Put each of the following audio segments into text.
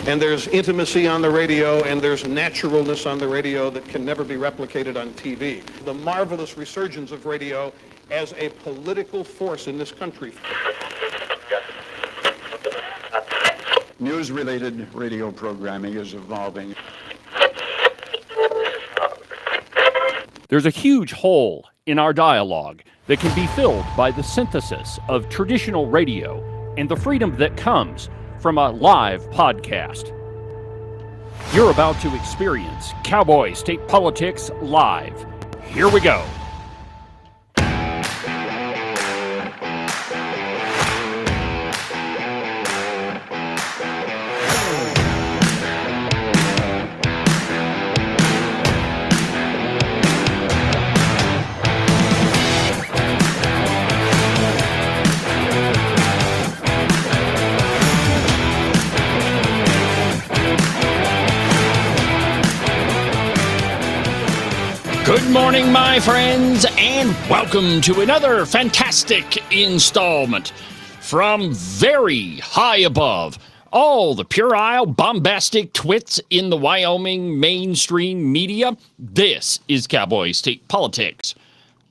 And there's intimacy on the radio, and there's naturalness on the radio that can never be replicated on TV. The marvelous resurgence of radio as a political force in this country. News-related radio programming is evolving. There's a huge hole in our dialogue that can be filled by the synthesis of traditional radio and the freedom that comes from a live podcast. You're about to experience Cowboy State Politics live. Here we go. Good morning, my friends, and welcome to another fantastic installment from very high above all the puerile, bombastic twits in the Wyoming mainstream media. This is Cowboy State Politics.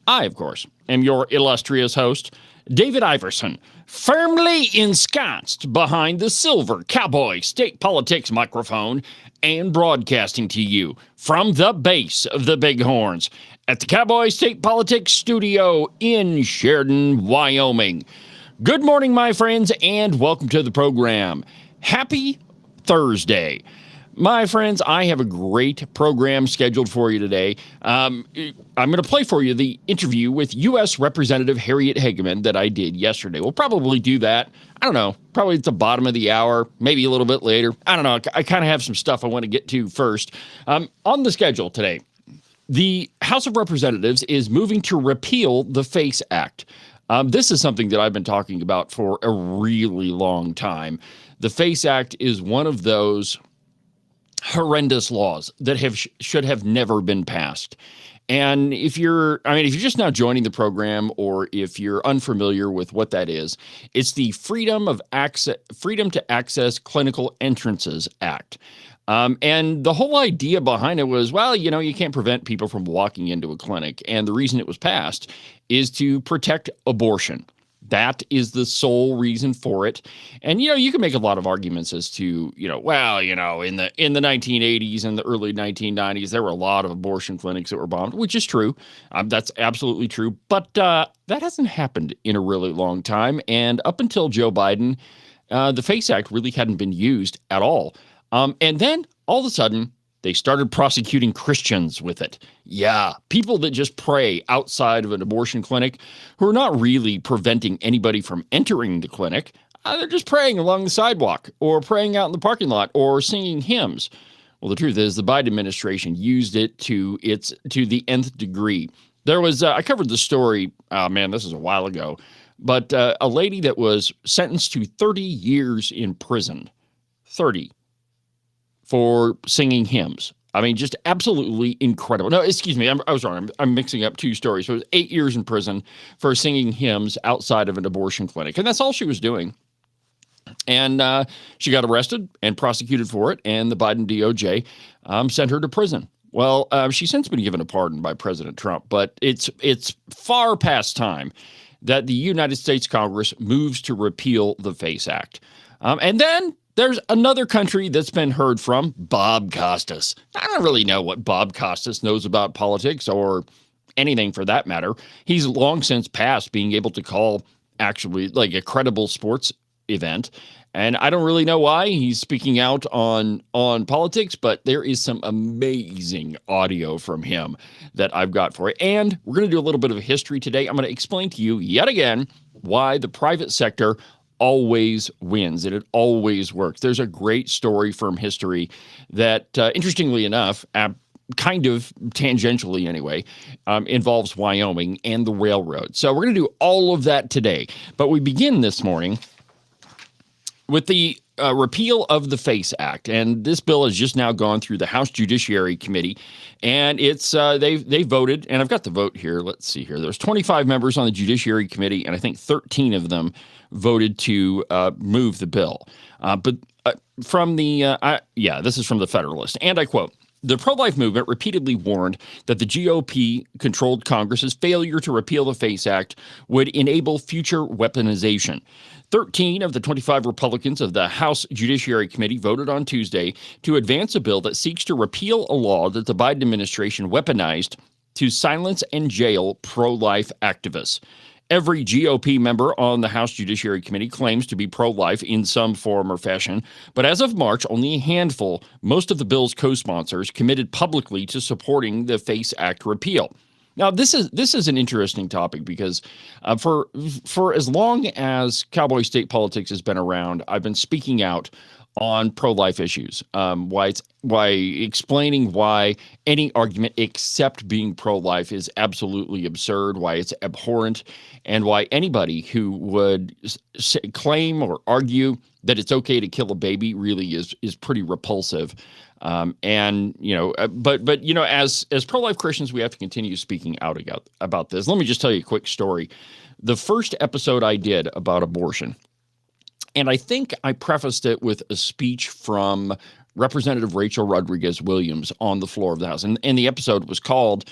I, of course, am your illustrious host, David Iverson, firmly ensconced behind the silver Cowboy State Politics microphone and broadcasting to you from the base of the Bighorns at the Cowboy State Politics studio in Sheridan, Wyoming. Good morning, my friends, and welcome to the program. Happy Thursday. My friends, I have a great program scheduled for you today. I'm going to play for you the interview with U.S. Representative Harriet Hageman that I did yesterday. We'll probably do that, I don't know, probably at the bottom of the hour, maybe a little bit later. I don't know. I kind of have some stuff I want to get to first. On the schedule today, the House of Representatives is moving to repeal the FACE Act. This is something that I've been talking about for a really long time. The FACE Act is one of those horrendous laws that should have never been passed. And if you're just now joining the program, or if you're unfamiliar with what that is, it's the Freedom to Access Clinical Entrances Act. And the whole idea behind it was, well, you can't prevent people from walking into a clinic. And the reason it was passed is to protect abortion. That is the sole reason for it. And, you can make a lot of arguments as to, in the 1980s and the early 1990s, there were a lot of abortion clinics that were bombed, which is true. That's absolutely true. But that hasn't happened in a really long time. And up until Joe Biden, the FACE Act really hadn't been used at all. And then all of a sudden, they started prosecuting Christians with it. Yeah, people that just pray outside of an abortion clinic who are not really preventing anybody from entering the clinic. They're just praying along the sidewalk or praying out in the parking lot or singing hymns. Well, the truth is the Biden administration used it to the nth degree. There was, I covered the story, this is a while ago, but a lady that was sentenced to 30 years in prison, 30, for singing hymns. Just absolutely incredible. No, excuse me, I was wrong. I'm mixing up two stories. So it was 8 years in prison for singing hymns outside of an abortion clinic. And that's all she was doing. And she got arrested and prosecuted for it. And the Biden DOJ sent her to prison. Well, she's since been given a pardon by President Trump. But it's far past time that the United States Congress moves to repeal the FACE Act. And then there's another country that's been heard from, Bob Costas. I don't really know what Bob Costas knows about politics or anything for that matter. He's long since passed being able to call actually like a credible sports event. And I don't really know why he's speaking out on politics, but there is some amazing audio from him that I've got for you. And we're going to do a little bit of history today. I'm going to explain to you yet again why the private sector always wins, and it always works. There's a great story from history that, interestingly enough, kind of tangentially anyway, involves Wyoming and the railroad. So we're going to do all of that today. But we begin this morning with the repeal of the FACE Act. And this bill has just now gone through the House Judiciary Committee. And it's they voted, and I've got the vote here. Let's see here. There's 25 members on the Judiciary Committee, and I think 13 of them voted to move the bill. But This is from the Federalist, and I quote. The pro-life movement repeatedly warned that the GOP-controlled Congress's failure to repeal the FACE Act would enable future weaponization. 13 of the 25 Republicans of the House Judiciary Committee voted on Tuesday to advance a bill that seeks to repeal a law that the Biden administration weaponized to silence and jail pro-life activists. Every GOP member on the House Judiciary Committee claims to be pro-life in some form or fashion, but as of March, only a handful, most of the bill's co-sponsors, committed publicly to supporting the FACE Act repeal. Now, this is an interesting topic because for as long as Cowboy state politics has been around, I've been speaking out on pro-life issues, why explaining why any argument except being pro-life is absolutely absurd, why it's abhorrent, and why anybody who would claim or argue that it's okay to kill a baby really is pretty repulsive. But as pro-life Christians, we have to continue speaking out about this. Let me just tell you a quick story. The first episode I did about abortion, and I think I prefaced it with a speech from Representative Rachel Rodriguez Williams on the floor of the House. And the episode was called,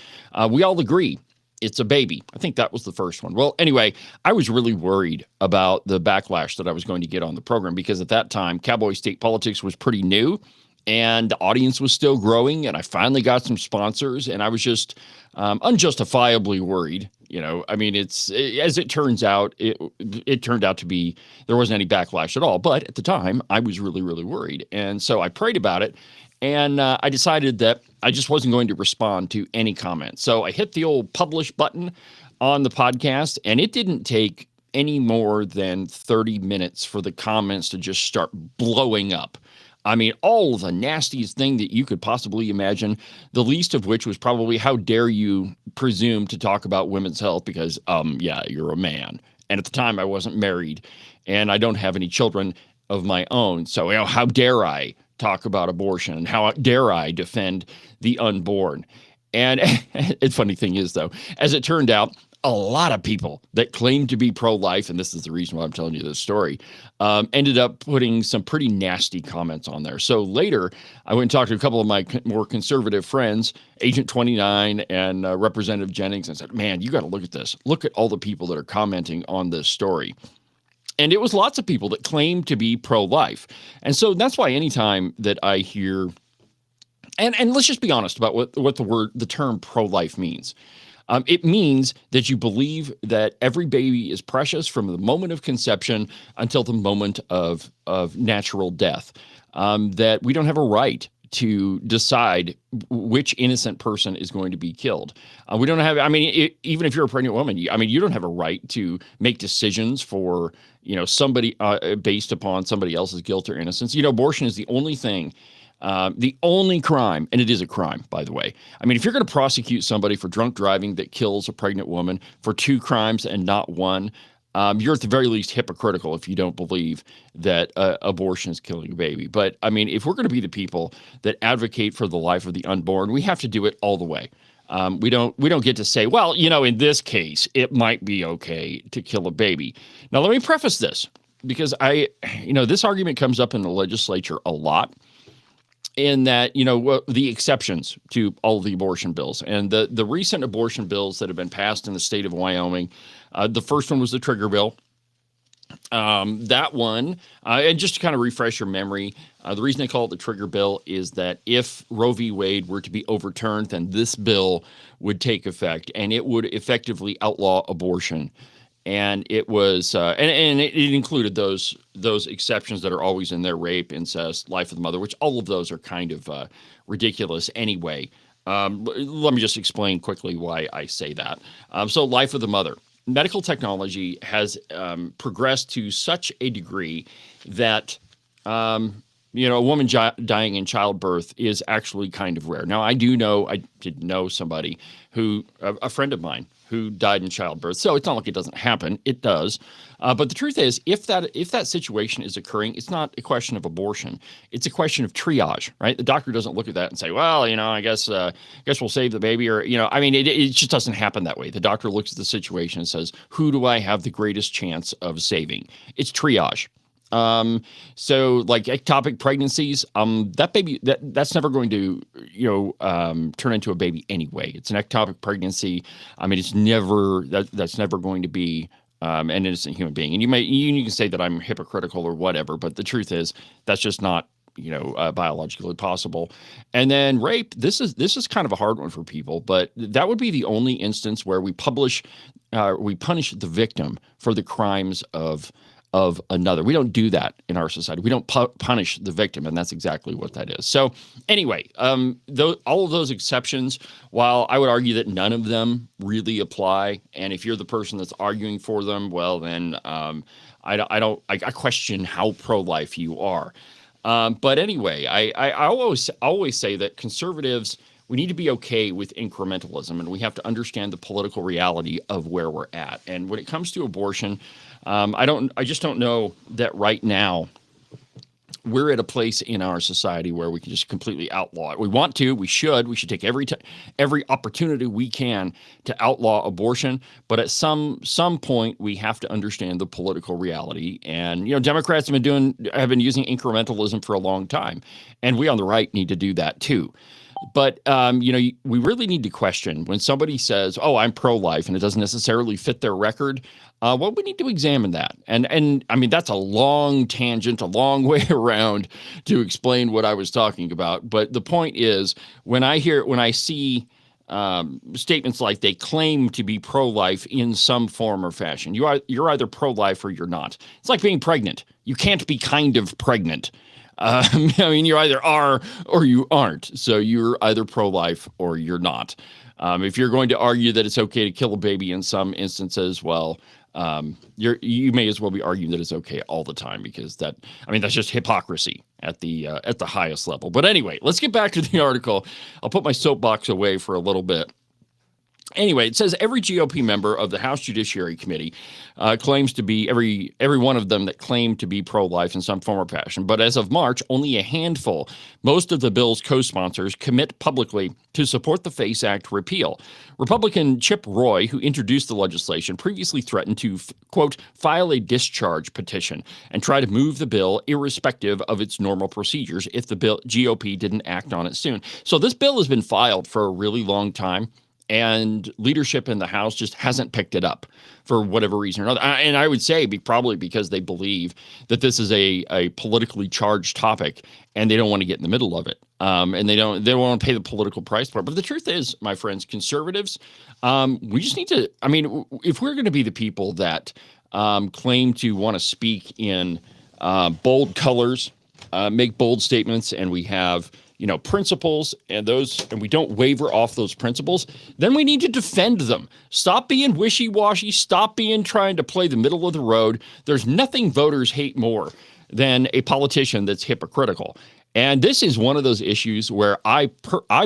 We All Agree It's a Baby. I think that was the first one. Well, anyway, I was really worried about the backlash that I was going to get on the program because at that time, Cowboy state politics was pretty new and the audience was still growing. And I finally got some sponsors and I was just unjustifiably worried. As it turns out, it turned out to be, there wasn't any backlash at all. But at the time, I was really, really worried. And so I prayed about it. And I decided that I just wasn't going to respond to any comments. So I hit the old publish button on the podcast, and it didn't take any more than 30 minutes for the comments to just start blowing up. I mean, all the nastiest thing that you could possibly imagine, the least of which was probably, how dare you presume to talk about women's health because, you're a man. And at the time, I wasn't married, and I don't have any children of my own. So, how dare I talk about abortion? And how dare I defend the unborn? And the funny thing is, though, as it turned out, a lot of people that claimed to be pro-life, and this is the reason why I'm telling you this story, ended up putting some pretty nasty comments on there. So later, I went and talked to a couple of my more conservative friends, Agent 29 and Representative Jennings, and said, man, you got to look at this. Look at all the people that are commenting on this story. And it was lots of people that claimed to be pro-life. And so that's why anytime that I hear, and let's just be honest about what the term pro-life means. It means that you believe that every baby is precious from the moment of conception until the moment of natural death, that we don't have a right to decide which innocent person is going to be killed. We don't have, even if you're a pregnant woman, you don't have a right to make decisions for, somebody based upon somebody else's guilt or innocence. Abortion is the only thing, the only crime, and it is a crime, by the way. If you're going to prosecute somebody for drunk driving that kills a pregnant woman for 2 crimes and not 1, you're at the very least hypocritical if you don't believe that abortion is killing a baby. But if we're going to be the people that advocate for the life of the unborn, we have to do it all the way. We don't get to say, well, in this case, it might be okay to kill a baby. Now, let me preface this because this argument comes up in the legislature a lot. In that, the exceptions to all of the abortion bills and the recent abortion bills that have been passed in the state of Wyoming. The first one was the trigger bill. That one, and just to kind of refresh your memory, the reason they call it the trigger bill is that if Roe v. Wade were to be overturned, then this bill would take effect and it would effectively outlaw abortion. And it was, and it included those exceptions that are always in there: rape, incest, life of the mother, which all of those are kind of ridiculous anyway. Let me just explain quickly why I say that. So life of the mother. Medical technology has progressed to such a degree that, a woman dying in childbirth is actually kind of rare. Now, I did know somebody a friend of mine, who died in childbirth. So it's not like it doesn't happen. It does. But the truth is, if that situation is occurring, it's not a question of abortion. It's a question of triage, right? The doctor doesn't look at that and say, well, I guess we'll save the baby, or, it just doesn't happen that way. The doctor looks at the situation and says, who do I have the greatest chance of saving? It's triage. So like ectopic pregnancies, that's never going to, turn into a baby anyway. It's an ectopic pregnancy. I mean, that's never going to be an innocent human being. And you can say that I'm hypocritical or whatever, but the truth is that's just not, biologically possible. And then rape, this is kind of a hard one for people, but that would be the only instance where we punish the victim for the crimes of another. We don't do that in our society. We don't punish the victim, and that's exactly what that is. So anyway, all of those exceptions, while I would argue that none of them really apply, and if you're the person that's arguing for them, well, then I question how pro-life you are. But anyway, I always say that conservatives, we need to be okay with incrementalism, and we have to understand the political reality of where we're at. And when it comes to abortion, I just don't know that right now we're at a place in our society where we can just completely outlaw it. We want to, we should take every opportunity we can to outlaw abortion. But at some point, we have to understand the political reality. And Democrats have been using incrementalism for a long time, and we on the right need to do that too. But, we really need to question when somebody says, oh, I'm pro-life, and it doesn't necessarily fit their record. Well, we need to examine that. And I mean, that's a long tangent, a long way around to explain what I was talking about. But the point is, when I see statements like they claim to be pro-life in some form or fashion, you're either pro-life or you're not. It's like being pregnant. You can't be kind of pregnant. I mean, you either are or you aren't. So you're either pro-life or you're not. If you're going to argue that it's okay to kill a baby in some instances, well, you may as well be arguing that it's okay all the time, because that's just hypocrisy at the highest level. But anyway, let's get back to the article. I'll put my soapbox away for a little bit. Anyway, it says every GOP member of the House Judiciary Committee claims to be every one of them that claim to be pro-life in some form or fashion. But as of March, only a handful, most of the bill's co-sponsors, commit publicly to support the FACE Act repeal. Republican Chip Roy, who introduced the legislation, previously threatened to, quote, file a discharge petition and try to move the bill irrespective of its normal procedures if the GOP didn't act on it soon. So this bill has been filed for a really long time, and leadership in the House just hasn't picked it up for whatever reason or another. And I would say probably because they believe that this is a politically charged topic, and they don't want to get in the middle of it. And they don't want to pay the political price for it. But the truth is, my friends, conservatives, we just need to, if we're going to be the people that claim to want to speak in bold colors, make bold statements, and we have principles, and we don't waver off those principles, then we need to defend them. Stop being wishy-washy. Stop trying to play the middle of the road. There's nothing voters hate more than a politician that's hypocritical. And this is one of those issues where I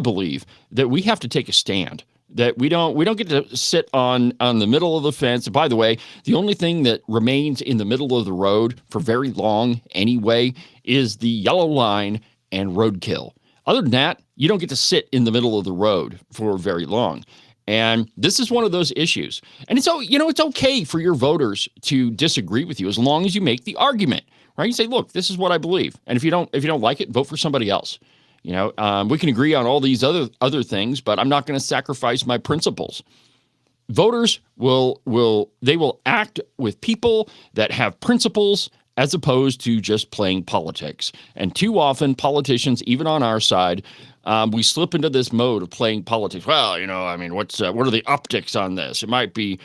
believe that we have to take a stand. That we don't get to sit on the middle of the fence. And by the way, the only thing that remains in the middle of the road for very long anyway is the yellow line and roadkill. Other than that, you don't get to sit in the middle of the road for very long. And this is one of those issues. And it's okay for your voters to disagree with you as long as you make the argument, right? You say, look, this is what I believe. And if you don't like it, vote for somebody else. We can agree on all these other things, but I'm not going to sacrifice my principles. Voters will act with people that have principles, as opposed to just playing politics. And too often, politicians, even on our side, we slip into this mode of playing politics. Well, what are the optics on this? It might be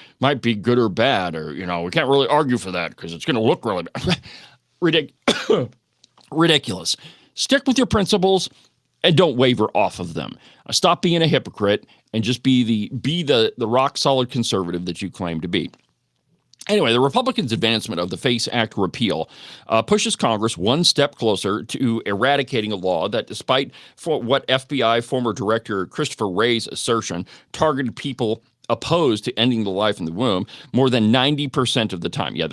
good or bad, or we can't really argue for that because it's going to look really bad. Ridiculous. Stick with your principles and don't waver off of them. Stop being a hypocrite and just be the rock solid conservative that you claim to be. Anyway, the Republicans' advancement of the FACE Act repeal pushes Congress one step closer to eradicating a law that, despite what FBI former Director Christopher Wray's assertion, targeted people opposed to ending the life in the womb more than 90% of the time. Yeah,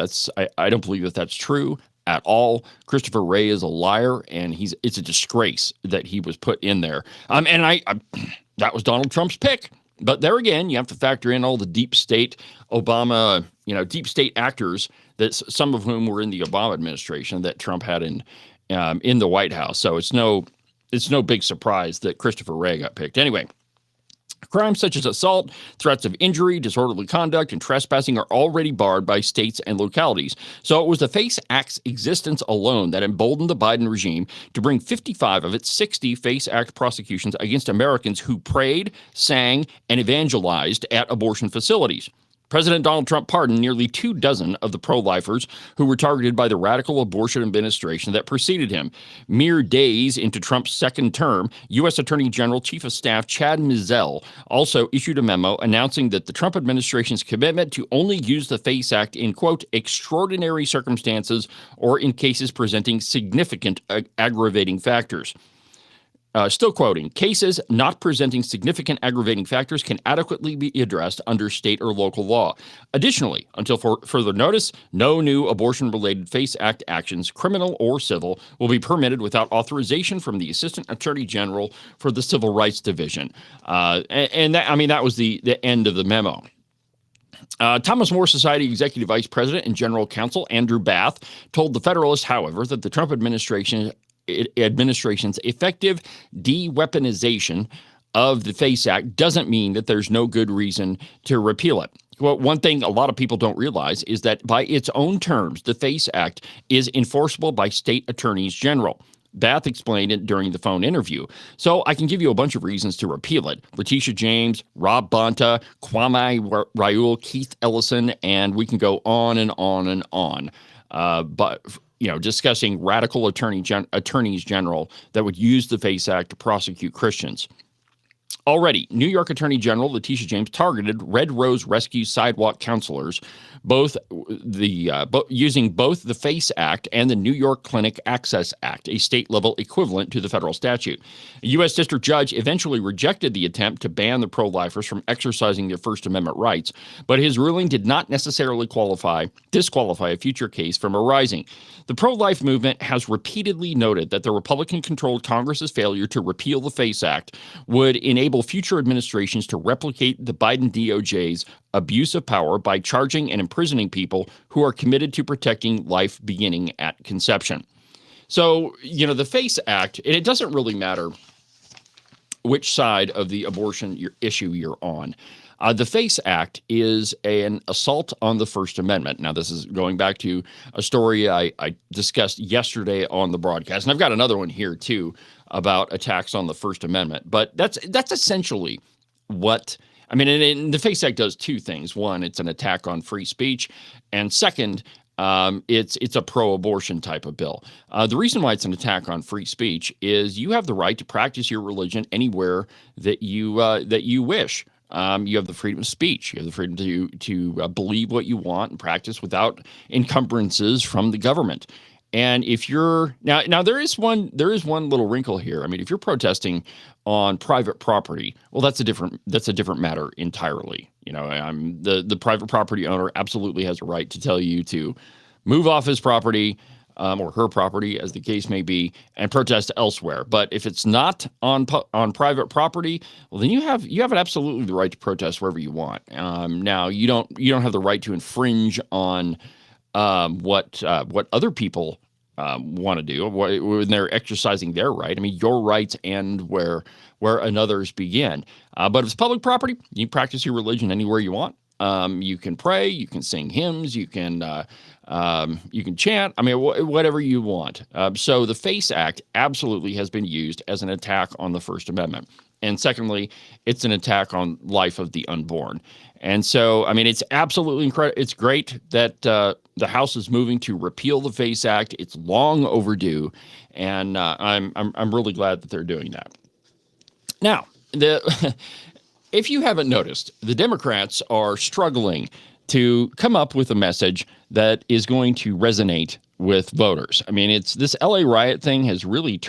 I don't believe that that's true at all. Christopher Wray is a liar, and it's a disgrace that he was put in there. That was Donald Trump's pick. But there again, you have to factor in all the deep state Obama, deep state actors that some of whom were in the Obama administration that Trump had in the White House. So it's no big surprise that Christopher Wray got picked. Anyway, crimes such as assault, threats of injury, disorderly conduct, and trespassing are already barred by states and localities. So it was the FACE Act's existence alone that emboldened the Biden regime to bring 55 of its 60 FACE Act prosecutions against Americans who prayed, sang, and evangelized at abortion facilities. President Donald Trump pardoned nearly 24 of the pro-lifers who were targeted by the radical abortion administration that preceded him. Mere days into Trump's second term, U.S. Attorney General Chief of Staff Chad Mizell also issued a memo announcing that the Trump administration's commitment to only use the FACE Act in, quote, extraordinary circumstances or in cases presenting significant aggravating factors. Still quoting, cases not presenting significant aggravating factors can adequately be addressed under state or local law. Additionally, until further notice, no new abortion-related FACE Act actions, criminal or civil, will be permitted without authorization from the Assistant Attorney General for the Civil Rights Division. That was the end of the memo. Thomas More Society Executive Vice President and General Counsel Andrew Bath told the Federalist, however, that the Trump administration's effective de-weaponization of the FACE Act doesn't mean that there's no good reason to repeal it. Well, one thing a lot of people don't realize is that by its own terms, the FACE Act is enforceable by state attorneys general. Bath explained it during the phone interview. So I can give you a bunch of reasons to repeal it. Letitia James, Rob Bonta, Kwame Raoul, Keith Ellison, and we can go on and on and on. But discussing radical attorneys general that would use the FACE Act to prosecute Christians. Already, New York Attorney General Letitia James targeted Red Rose Rescue sidewalk counselors, using both the FACE Act and the New York Clinic Access Act, a state-level equivalent to the federal statute. A U.S. district judge eventually rejected the attempt to ban the pro-lifers from exercising their First Amendment rights, but his ruling did not necessarily disqualify a future case from arising. The pro-life movement has repeatedly noted that the Republican-controlled Congress's failure to repeal the FACE Act would enable future administrations to replicate the Biden DOJ's abuse of power by charging and imprisoning people who are committed to protecting life beginning at conception. So, the FACE Act, and it doesn't really matter which side of the abortion issue you're on. The FACE Act is an assault on the First Amendment. Now, this is going back to a story I discussed yesterday on the broadcast, and I've got another one here, too, about attacks on the First Amendment. But that's essentially what – and the FACE Act does two things. One, it's an attack on free speech, and second, it's a pro-abortion type of bill. The reason why it's an attack on free speech is you have the right to practice your religion anywhere that you wish. You have the freedom of speech. You have the freedom to believe what you want and practice without encumbrances from the government. And if you're now there is one little wrinkle here. If you're protesting on private property, well, that's a different matter entirely. The private property owner absolutely has a right to tell you to move off his property, or her property, as the case may be, and protest elsewhere. But if it's not on private property, well, then you have absolutely the right to protest wherever you want. Now, you don't have the right to infringe on what other people want to do when they're exercising their right. Your rights end where another's begin. But if it's public property, you can practice your religion anywhere you want. You can pray, you can sing hymns, you can chant, whatever you want. So the FACE Act absolutely has been used as an attack on the First Amendment. And secondly, it's an attack on life of the unborn. And so, it's absolutely incredible. It's great that the House is moving to repeal the FACE Act. It's long overdue, and I'm really glad that they're doing that. Now, if you haven't noticed, the Democrats are struggling to come up with a message that is going to resonate with voters. It's this LA riot thing has really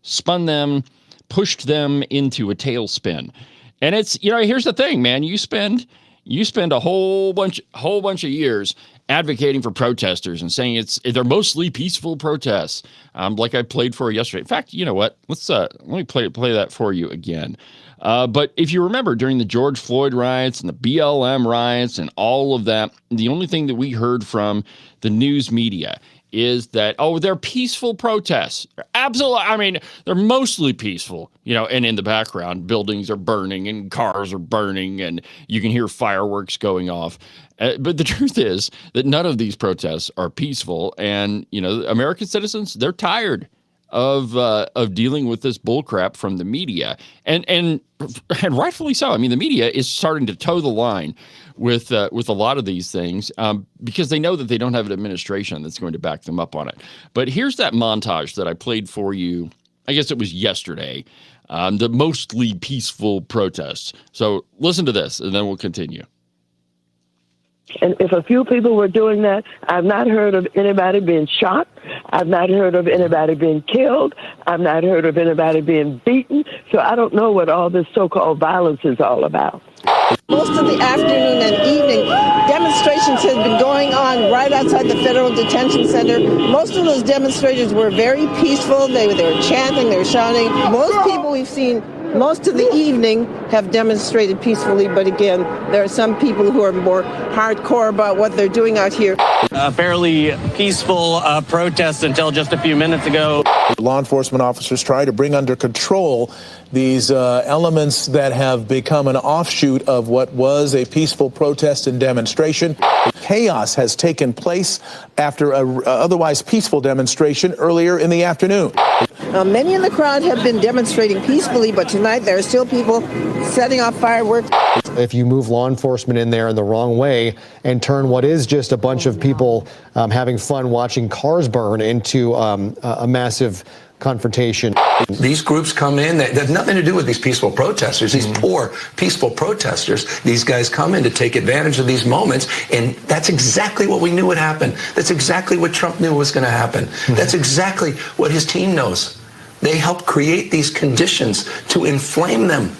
spun them, pushed them into a tailspin. And it's, here's the thing, man, you spend you spend a whole bunch of years advocating for protesters and saying they're mostly peaceful protests, like I played for yesterday. In fact, you know what? Let me play that for you again. But if you remember, during the George Floyd riots and the BLM riots and all of that, the only thing that we heard from the news media is that, they're peaceful protests. Absolutely. I mean, they're mostly peaceful, and in the background, buildings are burning and cars are burning and you can hear fireworks going off. But the truth is that none of these protests are peaceful. And, American citizens, they're tired of dealing with this bullcrap from the media, and rightfully so. I mean, the media is starting to toe the line with a lot of these things because they know that they don't have an administration that's going to back them up on it. But here's that montage that I played for you. I guess it was yesterday, the mostly peaceful protests. So listen to this, and then we'll continue. And if a few people were doing that, I've not heard of anybody being shot. I've not heard of anybody being killed. I've not heard of anybody being beaten. So I don't know what all this so-called violence is all about. Most of the afternoon and evening, demonstrations have been going on right outside the Federal Detention Center. Most of those demonstrators were very peaceful. They were chanting, they were shouting. Most people we've seen most of the evening have demonstrated peacefully, but again, there are some people who are more hardcore about what they're doing out here. A fairly peaceful protest until just a few minutes ago. Law enforcement officers try to bring under control these elements that have become an offshoot of what was a peaceful protest and demonstration. Chaos has taken place after an otherwise peaceful demonstration earlier in the afternoon. Many in the crowd have been demonstrating peacefully, but tonight there are still people setting off fireworks. If you move law enforcement in there in the wrong way and turn what is just a bunch of people having fun watching cars burn into a massive confrontation. These groups come in, they have nothing to do with these peaceful protesters, these poor peaceful protesters. These guys come in to take advantage of these moments, and that's exactly what we knew would happen. That's exactly what Trump knew was going to happen. That's exactly what his team knows. They helped create these conditions to inflame them.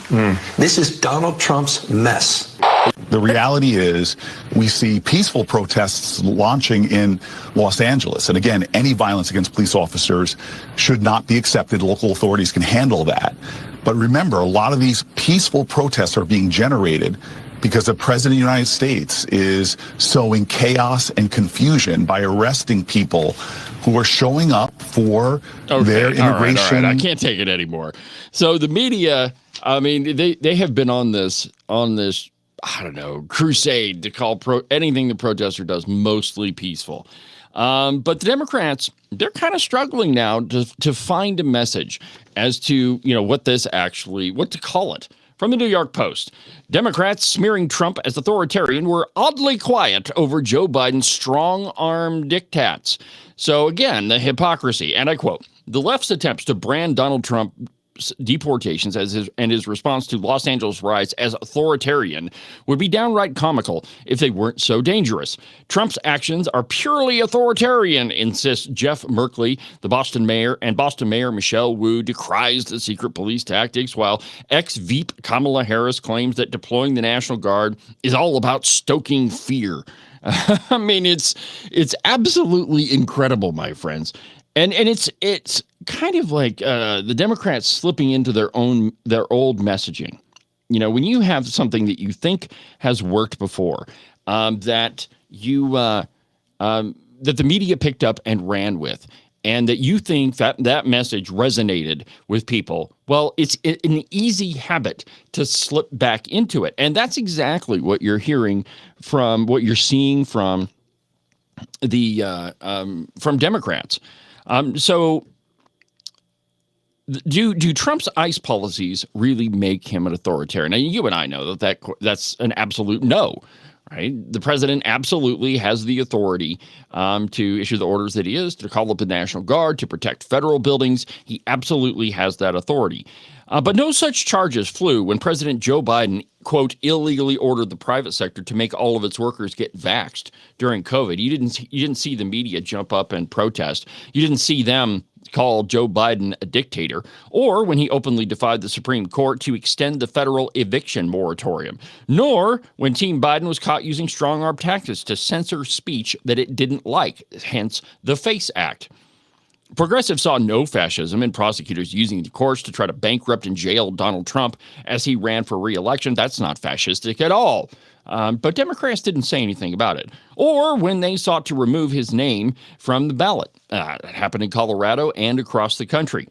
This is Donald Trump's mess. The reality is we see peaceful protests launching in Los Angeles. And again, any violence against police officers should not be accepted. Local authorities can handle that. But remember, a lot of these peaceful protests are being generated because the President of the United States is sowing chaos and confusion by arresting people who are showing up for their immigration. All right. I can't take it anymore. So the media, I mean, they have been on this, I don't know, crusade to call anything the protester does mostly peaceful. But the Democrats, they're kind of struggling now to find a message as to, what to call it. From the New York Post, Democrats smearing Trump as authoritarian were oddly quiet over Joe Biden's strong-arm diktats. So again, the hypocrisy, and I quote, the left's attempts to brand Donald Trump deportations and his response to Los Angeles riots as authoritarian would be downright comical if they weren't so dangerous. Trump's actions are purely authoritarian, insists Jeff Merkley, the Boston mayor, and Boston Mayor Michelle Wu decries the secret police tactics, while ex-Veep Kamala Harris claims that deploying the National Guard is all about stoking fear. I mean, it's absolutely incredible, my friends. And it's kind of like the Democrats slipping into their old messaging. When you have something that you think has worked before, that the media picked up and ran with, and that you think that message resonated with people, well, it's an easy habit to slip back into it. And that's exactly what you're hearing from what you're seeing from from Democrats. So do Trump's ICE policies really make him an authoritarian? Now, you and I know that's an absolute no, right? The president absolutely has the authority to issue the orders that he is, to call up the National Guard, to protect federal buildings. He absolutely has that authority. But no such charges flew when President Joe Biden, quote, illegally ordered the private sector to make all of its workers get vaxxed during COVID. You didn't see the media jump up and protest. You didn't see them called Joe Biden a dictator, or when he openly defied the Supreme Court to extend the federal eviction moratorium, nor when Team Biden was caught using strong-arm tactics to censor speech that it didn't like, hence the FACE Act. Progressives saw no fascism in prosecutors using the courts to try to bankrupt and jail Donald Trump as he ran for re-election. That's not fascistic at all. But Democrats didn't say anything about it. Or when they sought to remove his name from the ballot. It happened in Colorado and across the country.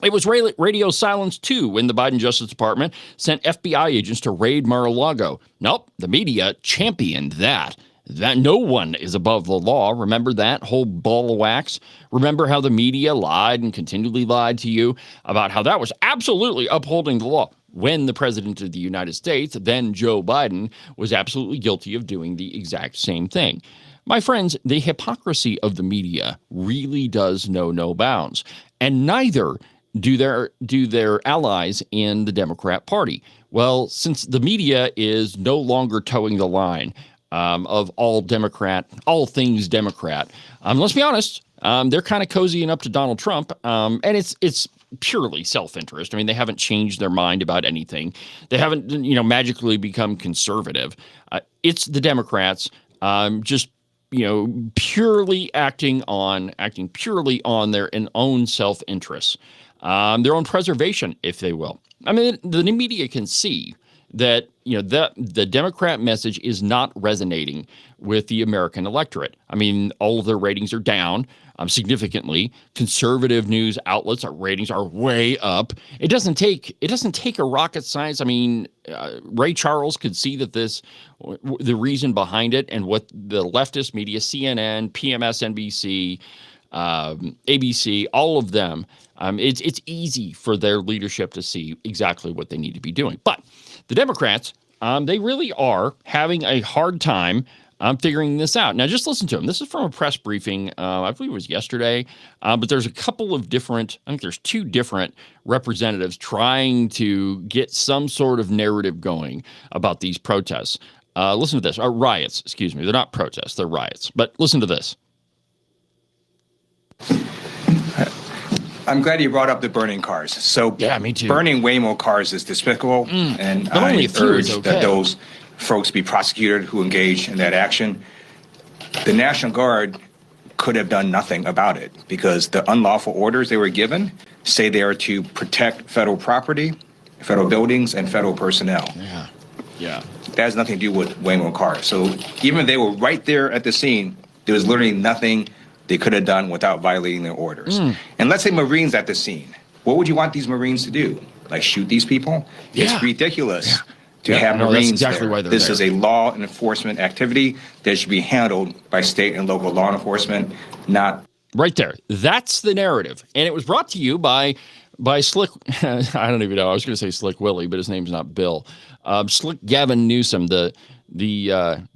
It was radio silence, too, when the Biden Justice Department sent FBI agents to raid Mar-a-Lago. Nope, the media championed that. That no one is above the law. Remember that whole ball of wax? Remember how the media lied and continually lied to you about how that was absolutely upholding the law when the president of the United States, then Joe Biden, was absolutely guilty of doing the exact same thing. My friends, the hypocrisy of the media really does know no bounds, and neither do their allies in the Democrat Party. Well, since the media is no longer towing the line of all things Democrat. Let's be honest, they're kind of cozying up to Donald Trump, and it's purely self-interest. I mean, they haven't changed their mind about anything. They haven't, magically become conservative. It's the Democrats just, purely acting purely on their own self-interest, their own preservation, if they will. I mean, the media can see that the Democrat message is not resonating with the American electorate. I mean, all of their ratings are down significantly. Conservative news outlets, our ratings are way up. It doesn't take a rocket science. I mean, Ray Charles could see that the reason behind it, and what the leftist media, CNN, PMSNBC, ABC, all of them, it's easy for their leadership to see exactly what they need to be doing. But the Democrats, they really are having a hard time figuring this out. Now, just listen to them. This is from a press briefing, I believe it was yesterday, but there's a couple of different, I think there's two different representatives trying to get some sort of narrative going about these protests. Listen to this, riots, excuse me. They're not protests, they're riots. But listen to this. I'm glad you brought up the burning cars. So yeah, me too. Burning Waymo cars is despicable, and I urge that those folks be prosecuted who engage in that action. The National Guard could have done nothing about it because the unlawful orders they were given say they are to protect federal property, federal buildings, and federal personnel. Yeah. That has nothing to do with Waymo cars. So even if they were right there at the scene, there was literally nothing they could have done without violating their orders. And let's say Marines at the scene. What would you want these Marines to do? Like shoot these people? Yeah. It's ridiculous to have Marines exactly there. Why they're this there. is a law enforcement activity that should be handled by state and local law enforcement, not... Right there. That's the narrative. And it was brought to you by Slick, I don't even know, I was going to say Slick Willie, but his name's not Bill. Slick Gavin Newsom, the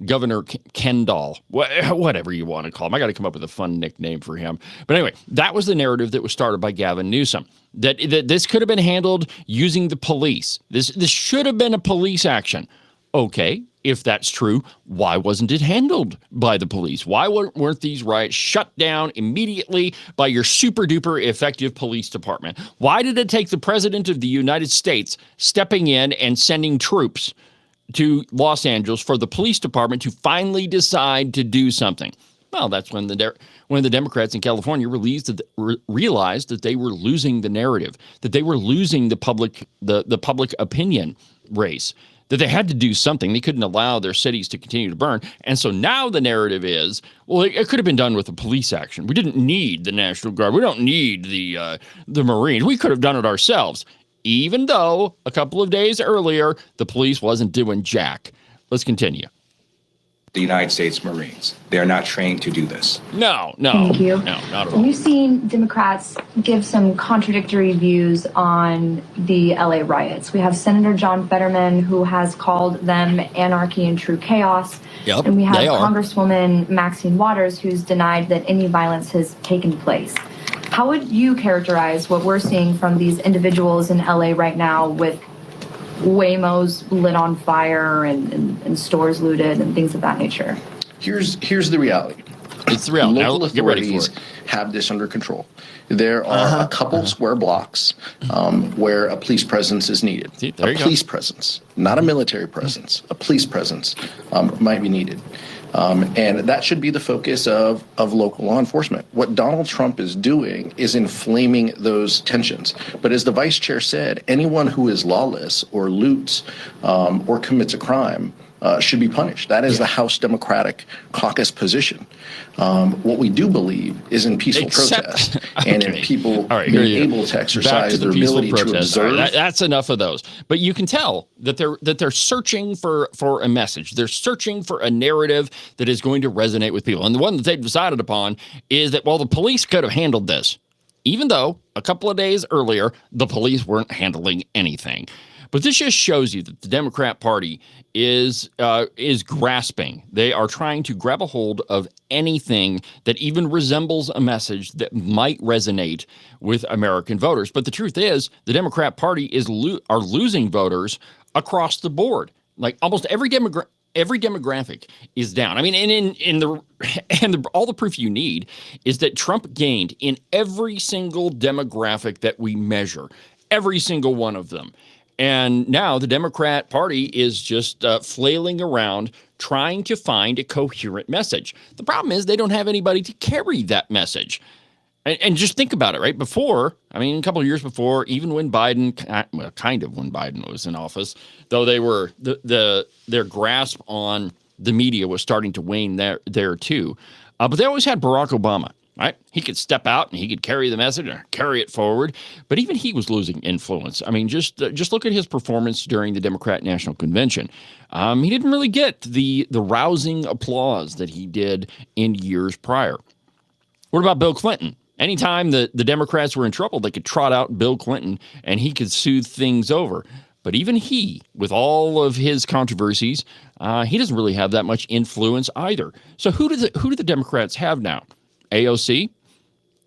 Governor Kendall, whatever you want to call him. I got to come up with a fun nickname for him. But anyway, that was the narrative that was started by Gavin Newsom, that this could have been handled using the police. This should have been a police action. Okay, if that's true, why wasn't it handled by the police? Why weren't these riots shut down immediately by your super duper effective police department? Why did it take the president of the United States stepping in and sending troops to Los Angeles for the police department to finally decide to do something? Well, that's when the Democrats in California realized that they were losing the narrative, that they were losing the public opinion race, that they had to do something. They couldn't allow their cities to continue to burn. And so now the narrative is, well, it could have been done with a police action. We didn't need the National Guard. We don't need the Marines. We could have done it ourselves, even though a couple of days earlier, the police wasn't doing jack. Let's continue. The United States Marines. They are not trained to do this. No. Thank you. No, not at all. We've seen Democrats give some contradictory views on the LA riots. We have Senator John Fetterman, who has called them anarchy and true chaos. Yep, and we have they are. Congresswoman Maxine Waters, who's denied that any violence has taken place. How would you characterize what we're seeing from these individuals in LA right now with Waymos lit on fire and stores looted and things of that nature? Here's the reality. It's the reality. Local Now, get ready for authorities it. have this under control. There are a couple square blocks where a police presence is needed. See, a police presence, not a military presence. A police presence might be needed. And that should be the focus of local law enforcement. What Donald Trump is doing is inflaming those tensions. But as the vice chair said, anyone who is lawless or loots or commits a crime should be punished. That is the House Democratic caucus position. What we do believe is in peaceful protest and in people being able to exercise their ability to observe. That's enough of those. But you can tell that they're searching for a message. They're searching for a narrative that is going to resonate with people. And the one that they've decided upon is that, well, the police could have handled this, even though a couple of days earlier, the police weren't handling anything. But this just shows you that the Democrat Party is grasping. They are trying to grab a hold of anything that even resembles a message that might resonate with American voters. But the truth is, the Democrat Party are losing voters across the board. Like almost every demographic is down. I mean, all the proof you need is that Trump gained in every single demographic that we measure, every single one of them. And now the Democrat Party is just flailing around trying to find a coherent message. The problem is they don't have anybody to carry that message. And just think about it, right? Before, I mean, a couple of years before, even when Biden, well, kind of when Biden was in office, though they were, their grasp on the media was starting to wane there too. But they always had Barack Obama. Right? He could step out and he could carry the message or carry it forward. But even he was losing influence. I mean, just look at his performance during the Democrat National Convention. He didn't really get the rousing applause that he did in years prior. What about Bill Clinton? Anytime the Democrats were in trouble, they could trot out Bill Clinton and he could soothe things over. But even he, with all of his controversies, he doesn't really have that much influence either. So who do the Democrats have now? AOC,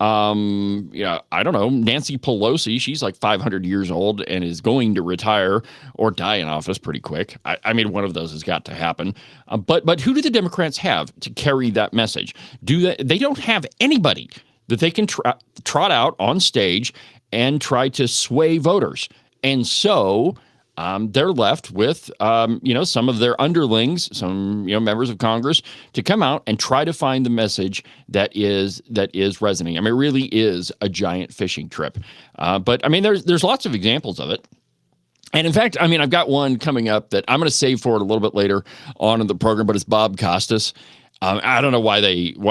I don't know, Nancy Pelosi, she's like 500 years old and is going to retire or die in office pretty quick. I mean, one of those has got to happen. But who do the Democrats have to carry that message? They don't have anybody that they can trot out on stage and try to sway voters. And so they're left with, some of their underlings, some, members of Congress to come out and try to find the message that is resonating. I mean, it really is a giant fishing trip. But I mean, there's lots of examples of it. And in fact, I mean, I've got one coming up that I'm going to save for it a little bit later on in the program, but it's Bob Costas. I don't know why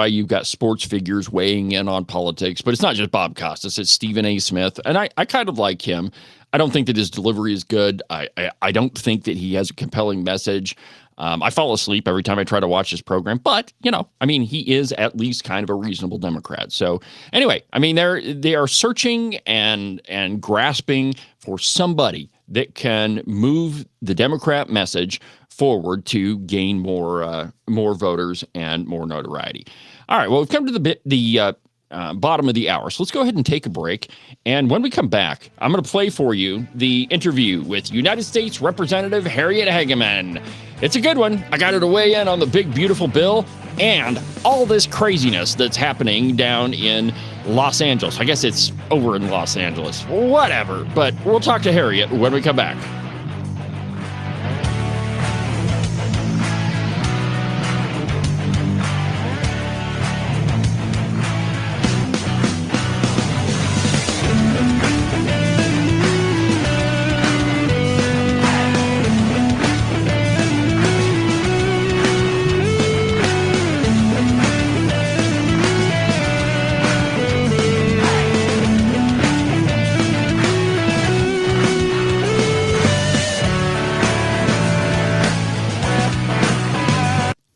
you've got sports figures weighing in on politics, but it's not just Bob Costas, it's Stephen A. Smith. And I kind of like him. I don't think that his delivery is good. I don't think that he has a compelling message. I fall asleep every time I try to watch this program, but he is at least kind of a reasonable Democrat. So anyway, I mean, they are searching and grasping for somebody that can move the Democrat message forward to gain more voters and more notoriety. All right, well, we've come to the bottom of the hour. So let's go ahead and take a break. And when we come back, I'm going to play for you the interview with United States Representative Harriet Hageman. It's a good one. I got her to weigh in on the big, beautiful bill and all this craziness that's happening down in Los Angeles. I guess it's over in Los Angeles. Whatever. But we'll talk to Harriet when we come back.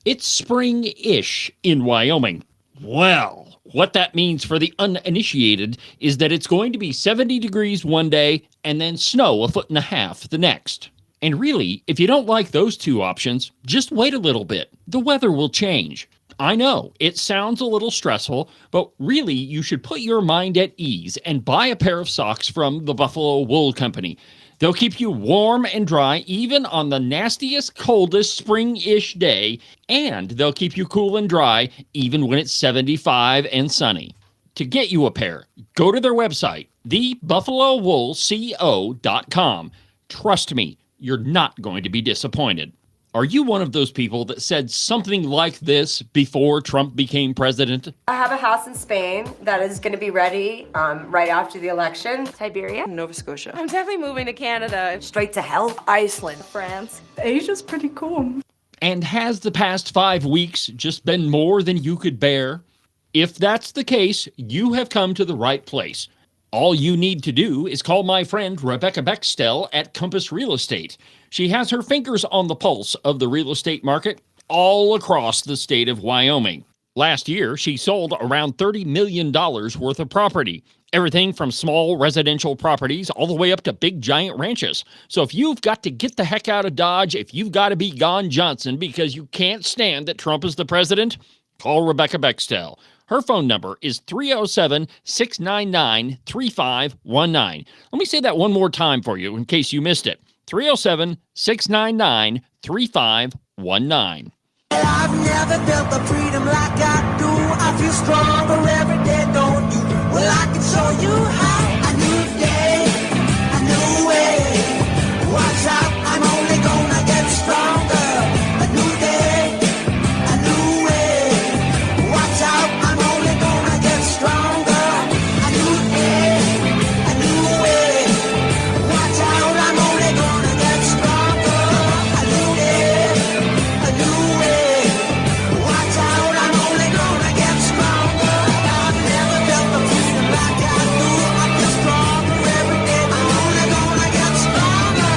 It's spring-ish in Wyoming. Well, what that means for the uninitiated is that it's going to be 70 degrees one day and then snow 1.5 feet the next. And really, if you don't like those two options, just wait a little bit. The weather will change. I know, it sounds a little stressful, but really you should put your mind at ease and buy a pair of socks from the Buffalo Wool Company. They'll keep you warm and dry even on the nastiest, coldest spring-ish day, and they'll keep you cool and dry even when it's 75 and sunny. to get you a pair, go to their website, thebuffalowoolco.com. Trust me, you're not going to be disappointed. Are you one of those people that said something like this before Trump became president? I have a house in Spain that is going to be ready right after the election. Siberia, Nova Scotia. I'm definitely moving to Canada. Straight to hell. Iceland. France. Asia's pretty cool. And has the past 5 weeks just been more than you could bear? If that's the case, you have come to the right place. All you need to do is call my friend Rebecca Bextel at Compass Real Estate. She has her fingers on the pulse of the real estate market all across the state of Wyoming. Last year, she sold around $30 million worth of property. Everything from small residential properties all the way up to big giant ranches. So if you've got to get the heck out of Dodge, if you've got to be gone Johnson because you can't stand that Trump is the president, call Rebecca Bextel. Her phone number is 307-699-3519. Let me say that one more time for you in case you missed it. 307-699-3519. I've never felt the freedom like I do. I feel stronger every day, don't you? Well, I can show you how. A new day, a new way. Watch out, I'm only gonna get stronger. A new day, a new way. Watch out, I'm only gonna get stronger. A new day, a new way. Watch out, I'm only gonna get stronger. A new day, a new way. Watch out, I'm only gonna get stronger. I've never felt the freedom like I do. I feel stronger every day. I'm only gonna get stronger.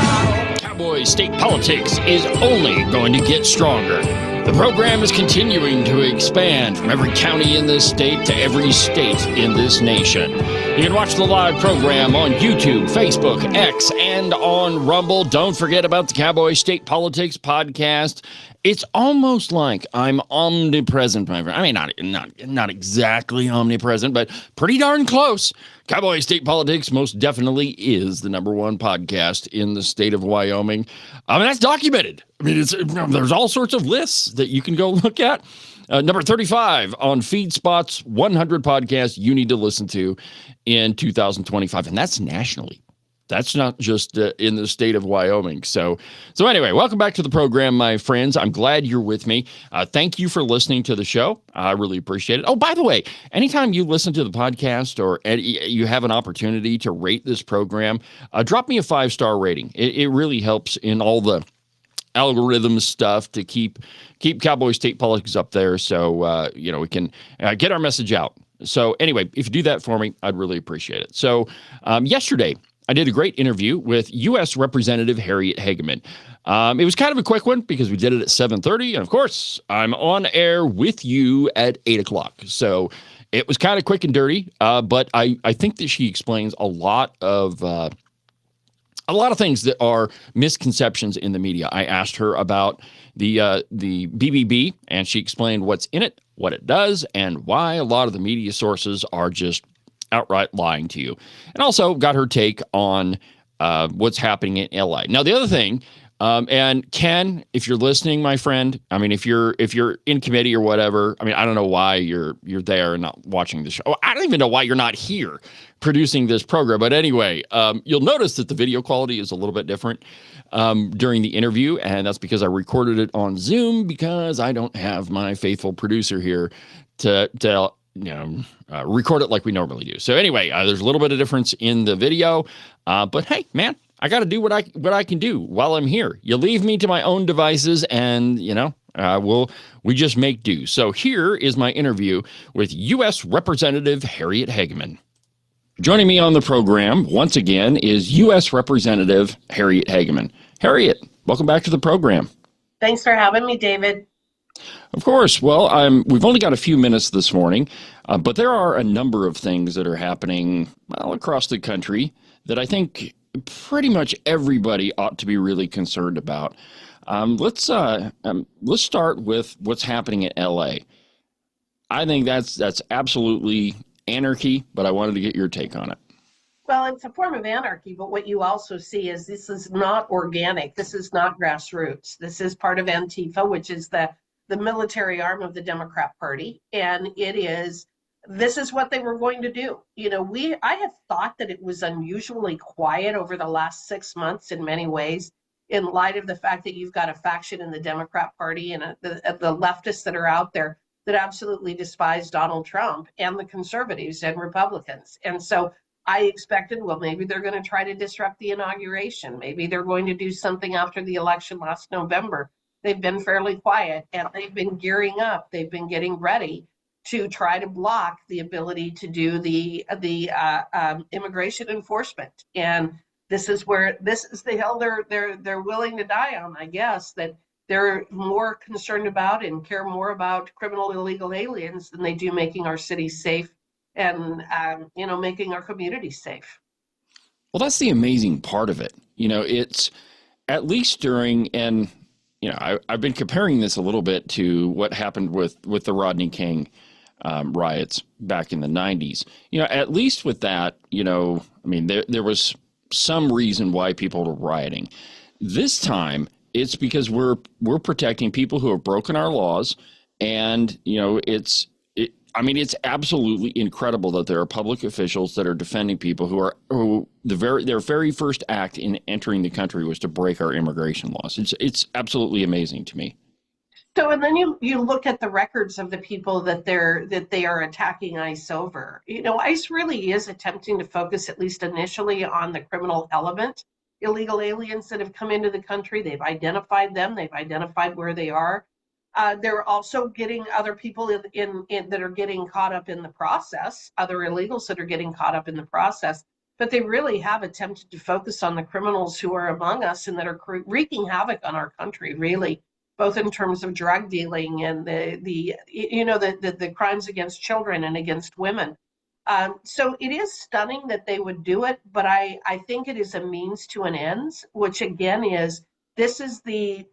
Cowboy State Politics is only going to get stronger. The program is continuing to expand from every county in this state to every state in this nation. You can watch the live program on YouTube, Facebook, X, and on Rumble. Don't forget about the Cowboy State Politics podcast. It's almost like I'm omnipresent, my friend. I mean, not exactly omnipresent, but pretty darn close. Cowboy State Politics most definitely is the #1 podcast in the state of Wyoming. I mean, that's documented. I mean, there's all sorts of lists that you can go look at. Number 35 on FeedSpot's 100 podcasts you need to listen to in 2025, and that's nationally. That's not just in the state of Wyoming. So anyway, welcome back to the program, my friends. I'm glad you're with me. Thank you for listening to the show. I really appreciate it. Oh, by the way, anytime you listen to the podcast or you have an opportunity to rate this program, drop me a 5-star rating. It really helps in all the algorithm stuff to keep Cowboy State Politics up there so we can get our message out. So anyway, if you do that for me, I'd really appreciate it. So yesterday, I did a great interview with U.S. Representative Harriet Hageman. It was kind of a quick one because we did it at 7:30. And of course, I'm on air with you at 8 o'clock. So it was kind of quick and dirty. But I think that she explains a lot of things that are misconceptions in the media. I asked her about the BBB, and she explained what's in it, what it does, and why a lot of the media sources are just outright lying to you, and also got her take on what's happening in LA. Now, the other thing, and Ken, if you're listening, my friend, I mean, if you're in committee or whatever, I mean, I don't know why you're there and not watching the show. I don't even know why you're not here producing this program. But anyway, you'll notice that the video quality is a little bit different during the interview, and that's because I recorded it on Zoom because I don't have my faithful producer here to record it like we normally do. So anyway, there's a little bit of difference in the video, but hey, man, I got to do what I can do while I'm here. You leave me to my own devices, and we just make do. So here is my interview with U.S. Representative Harriet Hageman. Joining me on the program once again is U.S. Representative Harriet Hageman. Harriet, welcome back to the program. Thanks for having me, David. Of course. Well, we've only got a few minutes this morning, but there are a number of things that are happening across the country that I think pretty much everybody ought to be really concerned about. Let's start with what's happening in LA. I think that's absolutely anarchy, but I wanted to get your take on it. Well, it's a form of anarchy, but what you also see is this is not organic. This is not grassroots. This is part of Antifa, which is the military arm of the Democrat Party, and it is this is what they were going to do. You know, I have thought that it was unusually quiet over the last 6 months in many ways, in light of the fact that you've got a faction in the Democrat Party and the leftists that are out there that absolutely despise Donald Trump, and the conservatives and Republicans. And so I expected, well, maybe they're going to try to disrupt the inauguration. Maybe they're going to do something after the election last November. They've been fairly quiet, and they've been gearing up. They've been getting ready to try to block the ability to do the immigration enforcement. And this is the hill they're willing to die on, I guess, that they're more concerned about and care more about criminal illegal aliens than they do making our cities safe and making our communities safe. Well, that's the amazing part of it. You know, it's at least during, and you know, I've been comparing this a little bit to what happened with the Rodney King riots back in the 90s. You know, at least with that, you know, I mean, there was some reason why people were rioting. This time, it's because we're protecting people who have broken our laws, and you know, it's absolutely incredible that there are public officials that are defending people their very first act in entering the country was to break our immigration laws. It's absolutely amazing to me. So, and then you look at the records of the people that they are attacking ICE over. You know, ICE really is attempting to focus, at least initially, on the criminal element. Illegal aliens that have come into the country, they've identified them, they've identified where they are. They're also getting other people in that are getting caught up in the process, other illegals that are getting caught up in the process. But they really have attempted to focus on the criminals who are among us and that are wreaking havoc on our country, really, both in terms of drug dealing and the crimes against children and against women. So it is stunning that they would do it, but I think it is a means to an end, which again is this is the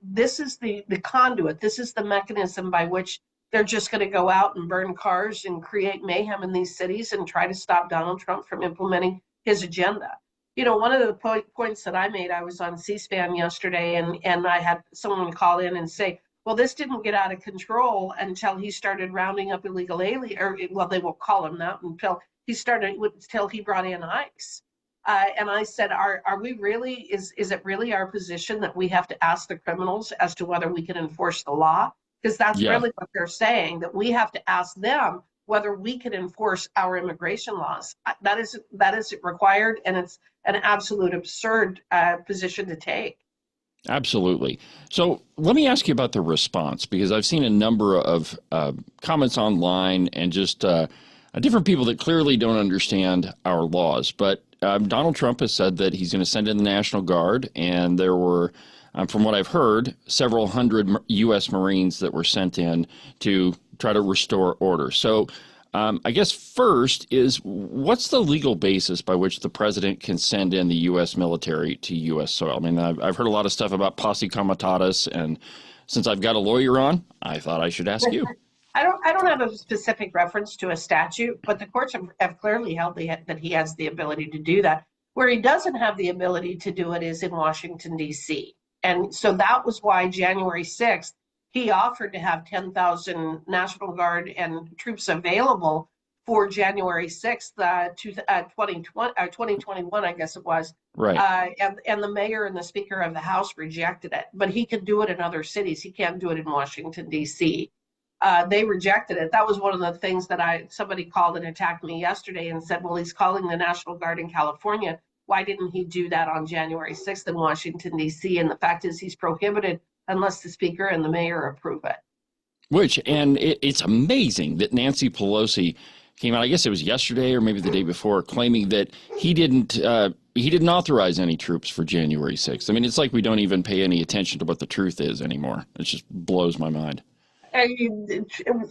conduit. This is the mechanism by which they're just going to go out and burn cars and create mayhem in these cities and try to stop Donald Trump from implementing his agenda. You know, one of the points that I made, I was on C-SPAN yesterday, and I had someone call in and say, well, this didn't get out of control until he started rounding up illegal aliens, or well, they won't call him that until he brought in ICE. And I said, are we really, is it really our position that we have to ask the criminals as to whether we can enforce the law? Because that's really what they're saying, that we have to ask them whether we can enforce our immigration laws. That is required, and it's an absolute absurd position to take. Absolutely. So let me ask you about the response, because I've seen a number of comments online and just different people that clearly don't understand our laws. But Donald Trump has said that he's going to send in the National Guard, and there were, from what I've heard, several hundred U.S. Marines that were sent in to try to restore order. So I guess first is, what's the legal basis by which the president can send in the U.S. military to U.S. soil? I mean, I've heard a lot of stuff about posse comitatus, and since I've got a lawyer on, I thought I should ask you. I don't have a specific reference to a statute, but the courts have clearly held that he has the ability to do that. Where he doesn't have the ability to do it is in Washington, D.C. And so that was why January 6th, he offered to have 10,000 National Guard and troops available for January 6th, 2021, I guess it was. Right. And the mayor and the Speaker of the House rejected it. But he could do it in other cities. He can't do it in Washington, D.C. They rejected it. That was one of the things that somebody called and attacked me yesterday and said, well, he's calling the National Guard in California. Why didn't he do that on January 6th in Washington, D.C.? And the fact is he's prohibited unless the Speaker and the mayor approve it. It's amazing that Nancy Pelosi came out, I guess it was yesterday or maybe the day before, claiming that he didn't authorize any troops for January 6th. I mean, it's like we don't even pay any attention to what the truth is anymore. It just blows my mind.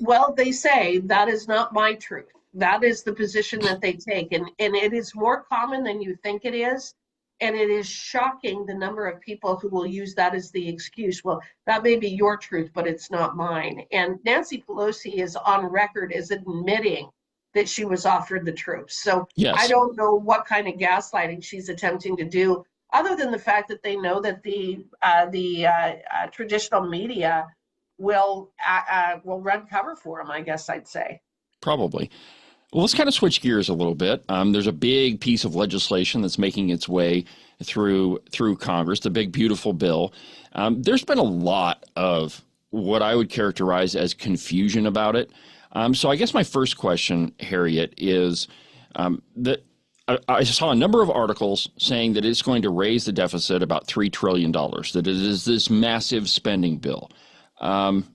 Well, they say that is not my truth. That is the position that they take. And it is more common than you think it is. And it is shocking the number of people who will use that as the excuse. Well, that may be your truth, but it's not mine. And Nancy Pelosi is on record as admitting that she was offered the troops. So yes. I don't know what kind of gaslighting she's attempting to do, other than the fact that they know that the traditional media will run cover for them, I guess I'd say. Probably. Well, let's kind of switch gears a little bit. There's a big piece of legislation that's making its way through Congress, the big, beautiful bill. There's been a lot of what I would characterize as confusion about it. So I guess my first question, Harriet, is that I saw a number of articles saying that it's going to raise the deficit about $3 trillion, that it is this massive spending bill.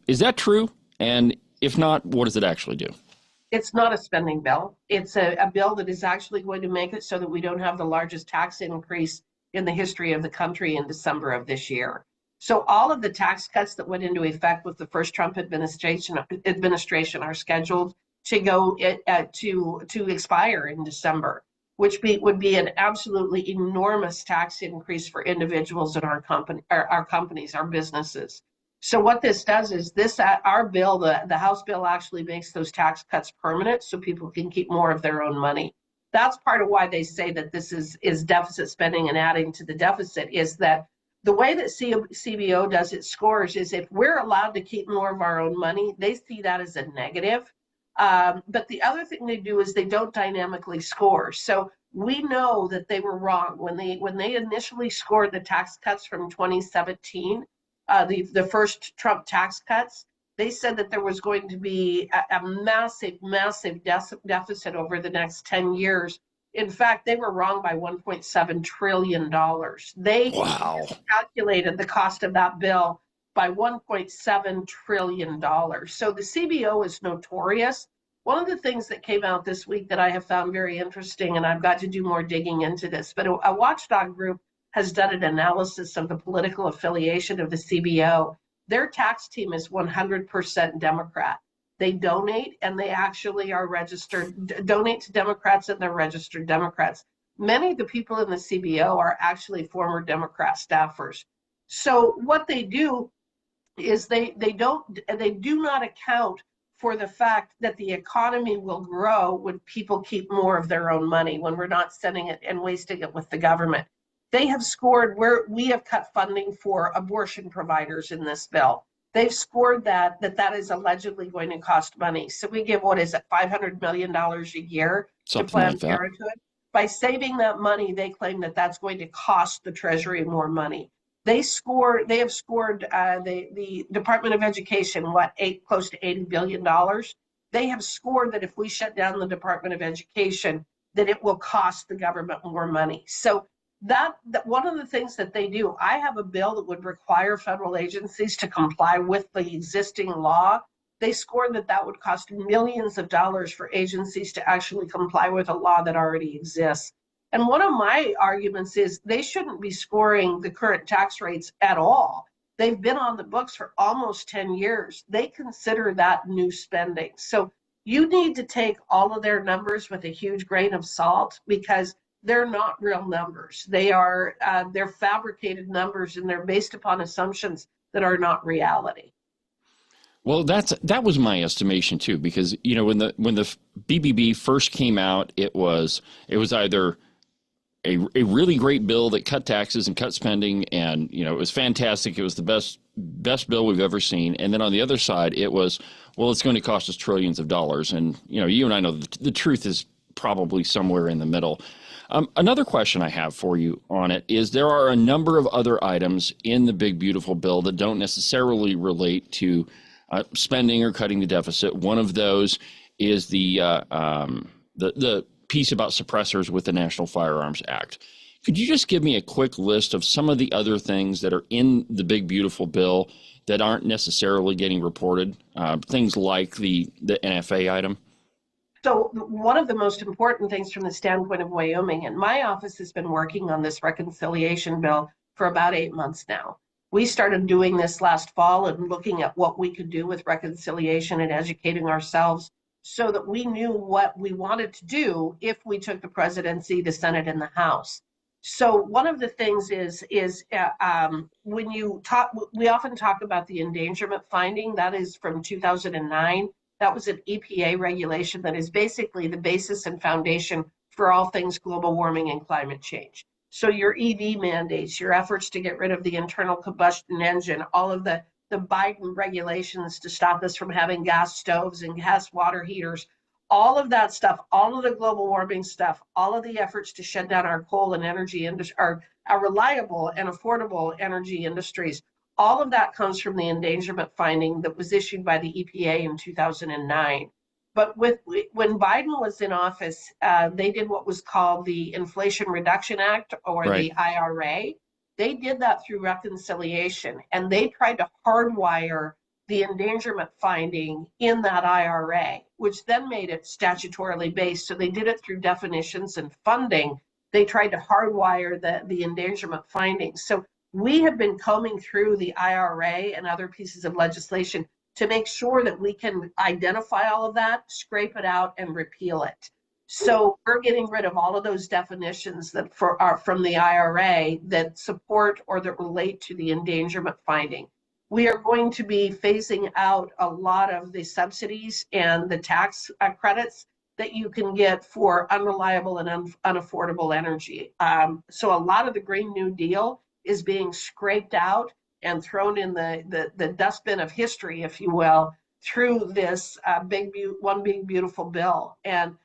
Is that true? And if not, what does it actually do? It's not a spending bill. It's a bill that is actually going to make it so that we don't have the largest tax increase in the history of the country in December of this year. So all of the tax cuts that went into effect with the first Trump administration are scheduled to go to expire in December, which would be an absolutely enormous tax increase for individuals in our companies, our businesses. So what this does is our bill, the House bill, actually makes those tax cuts permanent so people can keep more of their own money. That's part of why they say that this is deficit spending and adding to the deficit, is that the way that CBO does its scores is if we're allowed to keep more of our own money, they see that as a negative. But the other thing they do is they don't dynamically score. So we know that they were wrong when they initially scored the tax cuts from 2017. The first Trump tax cuts, they said that there was going to be a massive deficit over the next 10 years. In fact, they were wrong by $1.7 trillion. They calculated the cost of that bill by $1.7 trillion. So the CBO is notorious. One of the things that came out this week that I have found very interesting, and I've got to do more digging into this, but a watchdog group has done an analysis of the political affiliation of the CBO. Their tax team is 100% Democrat. They donate, and they actually are donate to Democrats, and they're registered Democrats. Many of the people in the CBO are actually former Democrat staffers. So what they do is they do not account for the fact that the economy will grow when people keep more of their own money, when we're not sending it and wasting it with the government. They have scored where we have cut funding for abortion providers in this bill. They've scored that is allegedly going to cost money. So we give, what is it, $500 million a year to Planned Parenthood. By saving that money, they claim that that's going to cost the Treasury more money. They have scored the Department of Education, close to $80 billion. They have scored that if we shut down the Department of Education, that it will cost the government more money. So that one of the things that they do, I have a bill that would require federal agencies to comply with the existing law. They scored that would cost millions of dollars for agencies to actually comply with a law that already exists. And one of my arguments is they shouldn't be scoring the current tax rates at all. They've been on the books for almost 10 years. They consider that new spending. So you need to take all of their numbers with a huge grain of salt, because they're not real numbers. They're fabricated numbers, and they're based upon assumptions that are not reality. Well, that was my estimation too, because when the BBB first came out, it was either a really great bill that cut taxes and cut spending, and it was fantastic. It was the best bill we've ever seen. And then on the other side, it was, well, it's going to cost us trillions of dollars. And you and I know the truth is probably somewhere in the middle. Another question I have for you on it is there are a number of other items in the big, beautiful bill that don't necessarily relate to spending or cutting the deficit. One of those is the piece about suppressors with the National Firearms Act. Could you just give me a quick list of some of the other things that are in the big, beautiful bill that aren't necessarily getting reported? Things like the NFA item? So one of the most important things from the standpoint of Wyoming, and my office has been working on this reconciliation bill for about 8 months now. We started doing this last fall and looking at what we could do with reconciliation and educating ourselves so that we knew what we wanted to do if we took the presidency, the Senate, and the House. So one of the things is when you talk, we often talk about the endangerment finding. That is from 2009. That was an EPA regulation that is basically the basis and foundation for all things global warming and climate change. So your EV mandates, your efforts to get rid of the internal combustion engine, all of the Biden regulations to stop us from having gas stoves and gas water heaters, all of that stuff, all of the global warming stuff, all of the efforts to shut down our coal and energy industry, our reliable and affordable energy industries, all of that comes from the endangerment finding that was issued by the EPA in 2009. But when Biden was in office, they did what was called the Inflation Reduction Act, or the IRA. They did that through reconciliation, and they tried to hardwire the endangerment finding in that IRA, which then made it statutorily based. So they did it through definitions and funding. They tried to hardwire the endangerment findings. So we have been combing through the IRA and other pieces of legislation to make sure that we can identify all of that, scrape it out, and repeal it. So we're getting rid of all of those definitions that are from the IRA that support or that relate to the endangerment finding. We are going to be phasing out a lot of the subsidies and the tax credits that you can get for unreliable and unaffordable energy. So a lot of the Green New Deal is being scraped out and thrown in the dustbin of history, if you will, through this one big beautiful bill. And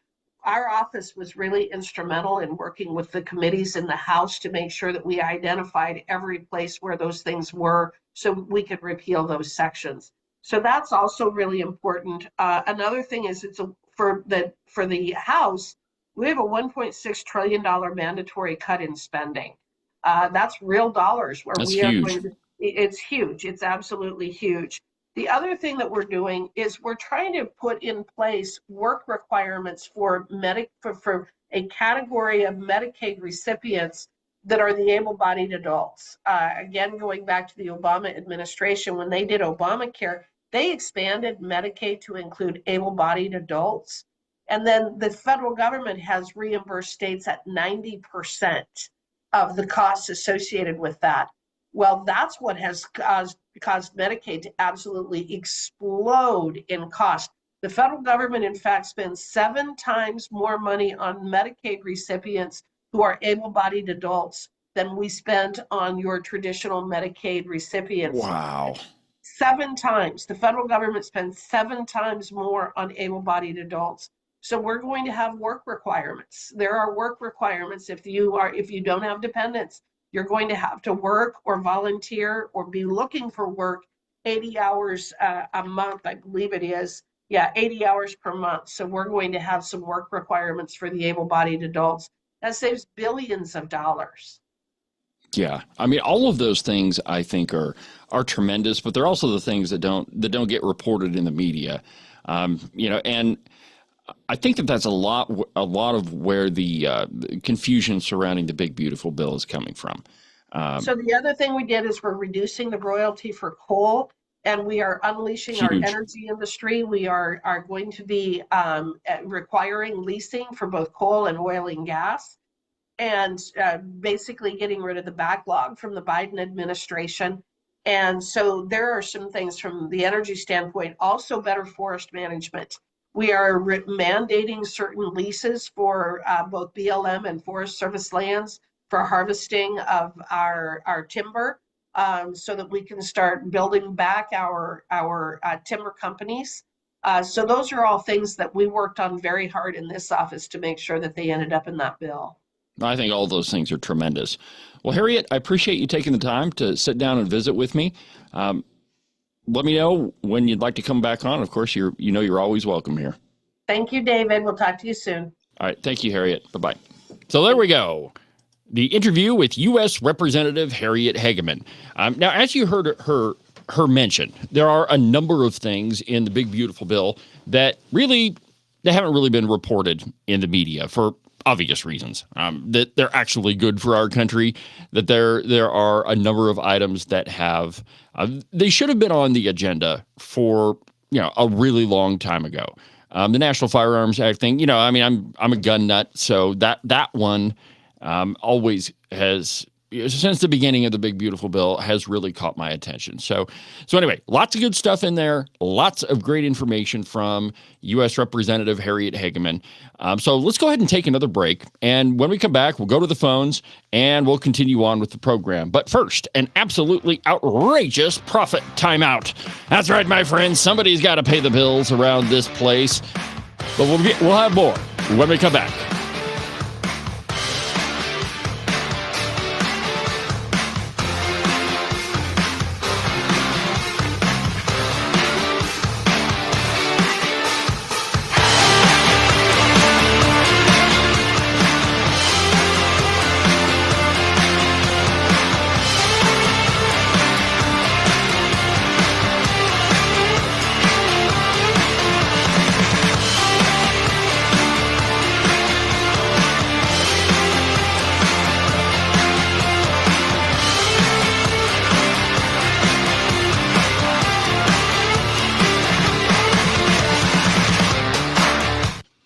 our office was really instrumental in working with the committees in the House to make sure that we identified every place where those things were so we could repeal those sections. So that's also really important. Another thing is for the House, we have a $1.6 trillion mandatory cut in spending. That's real dollars where that's we are huge. going to. It's huge. It's absolutely huge. The other thing that we're doing is we're trying to put in place work requirements for a category of Medicaid recipients that are the able-bodied adults. Again, going back to the Obama administration, when they did Obamacare, they expanded Medicaid to include able-bodied adults. And then the federal government has reimbursed states at 90% of the costs associated with that. Well, that's what has caused Medicaid to absolutely explode in cost. The federal government, in fact, spends 7 times more money on Medicaid recipients who are able-bodied adults than we spent on your traditional Medicaid recipients. Wow. 7 times. The federal government spends 7 times more on able-bodied adults. So we're going to have work requirements. There are work requirements if you don't have dependents. You're going to have to work or volunteer or be looking for work 80 hours a month, I believe it is. Yeah, 80 hours per month. So we're going to have some work requirements for the able-bodied adults. That saves billions of dollars. Yeah, I mean, all of those things I think are tremendous, but they're also the things that don't get reported in the media. And I think that's a lot of where the confusion surrounding the big beautiful bill is coming from. So the other thing we did is we're reducing the royalty for coal, and we are unleashing our energy industry. We are going to be requiring leasing for both coal and oil and gas, and basically getting rid of the backlog from the Biden administration. And so there are some things from the energy standpoint, also better forest management. We are mandating certain leases for both BLM and Forest Service lands for harvesting of our timber, so that we can start building back our timber companies. So those are all things that we worked on very hard in this office to make sure that they ended up in that bill. I think all those things are tremendous. Well, Harriet, I appreciate you taking the time to sit down and visit with me. Let me know when you'd like to come back on. Of course, you're always welcome here. Thank you, David. We'll talk to you soon. All right. Thank you, Harriet. Bye-bye. So there we go. The interview with U.S. Representative Harriet Hageman. Now, as you heard her mention, there are a number of things in the big beautiful bill that haven't really been reported in the media for obvious reasons, that they're actually good for our country, that there are a number of items that have they should have been on the agenda for a really long time ago. The National Firearms Act thing, I'm a gun nut, so that one always has, since the beginning of the big beautiful bill, has really caught my attention. So anyway, lots of good stuff in there, lots of great information from U.S. Representative Harriet Hageman. So let's go ahead and take another break, and when we come back, we'll go to the phones and we'll continue on with the program. But first, an absolutely outrageous profit timeout. That's right, my friends, somebody's got to pay the bills around this place. But we'll have more when we come back.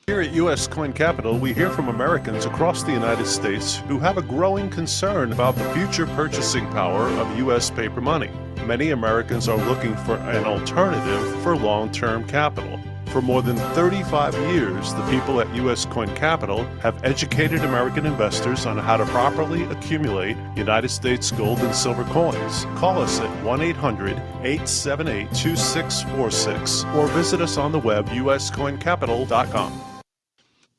Here at U.S. Coin Capital, we hear from Americans across the United States who have a growing concern about the future purchasing power of U.S. paper money. Many Americans are looking for an alternative for long-term capital. For more than 35 years, the people at U.S. Coin Capital have educated American investors on how to properly accumulate United States gold and silver coins. Call us at 1-800-878-2646 or visit us on the web, uscoincapital.com.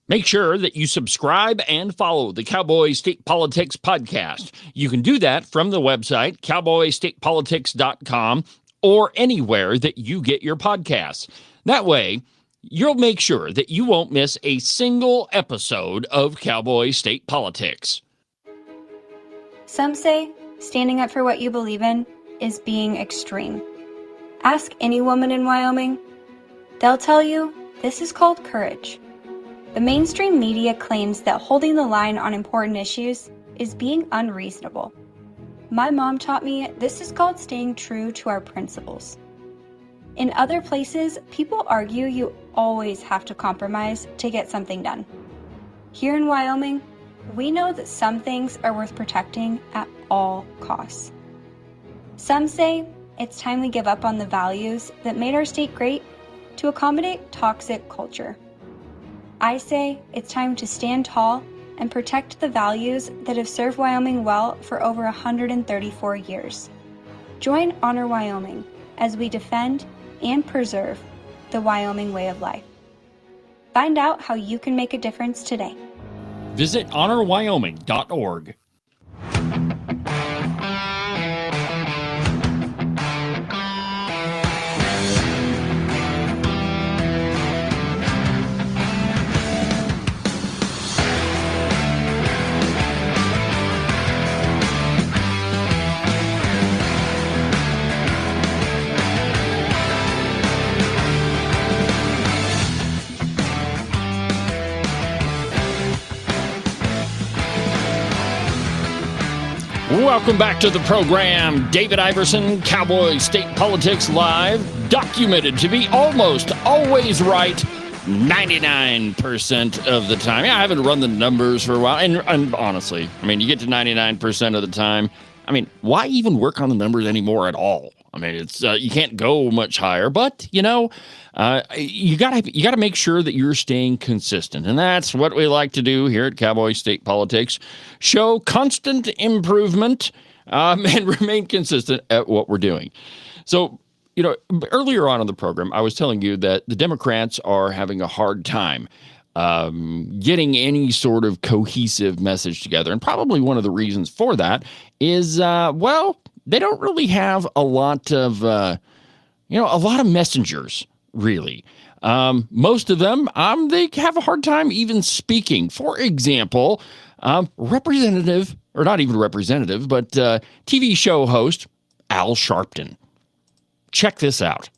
Make sure that you subscribe and follow the Cowboy State Politics podcast. You can do that from the website, cowboystatepolitics.com, or anywhere that you get your podcasts. That way, you'll make sure that you won't miss a single episode of Cowboy State Politics. Some say standing up for what you believe in is being extreme. Ask any woman in Wyoming. They'll tell you this is called courage. The mainstream media claims that holding the line on important issues is being unreasonable. My mom taught me this is called staying true to our principles. In other places, people argue you always have to compromise to get something done. Here in Wyoming, we know that some things are worth protecting at all costs. Some say it's time we give up on the values that made our state great to accommodate toxic culture. I say it's time to stand tall and protect the values that have served Wyoming well for over 134 years. Join Honor Wyoming as we defend and preserve the Wyoming way of life. Find out how you can make a difference today. Visit honorwyoming.org. Welcome back to the program. David Iverson, Cowboy State Politics Live, documented to be almost always right 99% of the time. Yeah, I haven't run the numbers for a while. And honestly, I mean, you get to 99% of the time. I mean, why even work on the numbers anymore at all? I mean, it's you can't go much higher, but you know, you gotta make sure that you're staying consistent, and that's what we like to do here at Cowboy State Politics: show constant improvement and remain consistent at what we're doing. So, you know, earlier on in the program, I was telling you that the Democrats are having a hard time getting any sort of cohesive message together, and probably one of the reasons for that is well, they don't really have a lot of, a lot of messengers, really. Most of them, they have a hard time even speaking. For example, representative, or not even representative, but TV show host Al Sharpton. Check this out.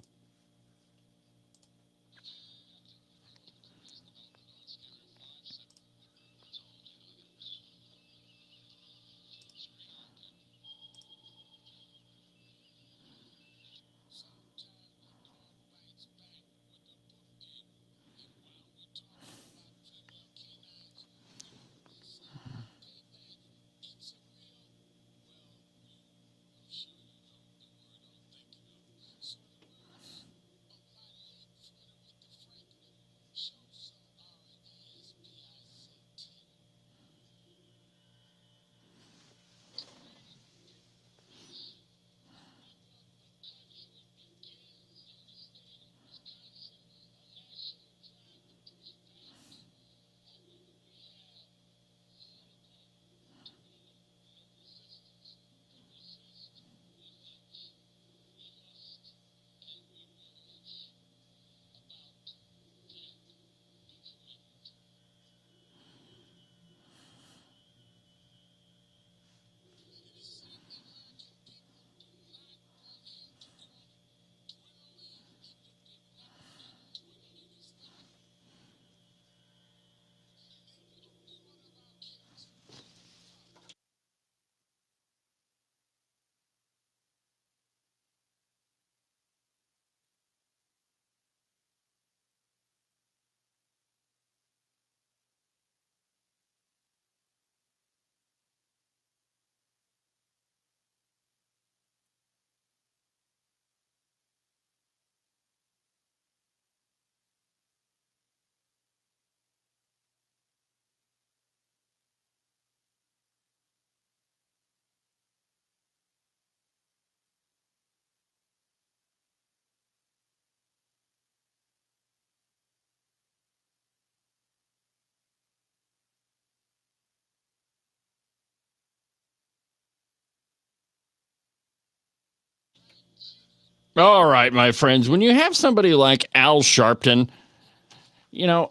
All right, my friends, when you have somebody like Al Sharpton, there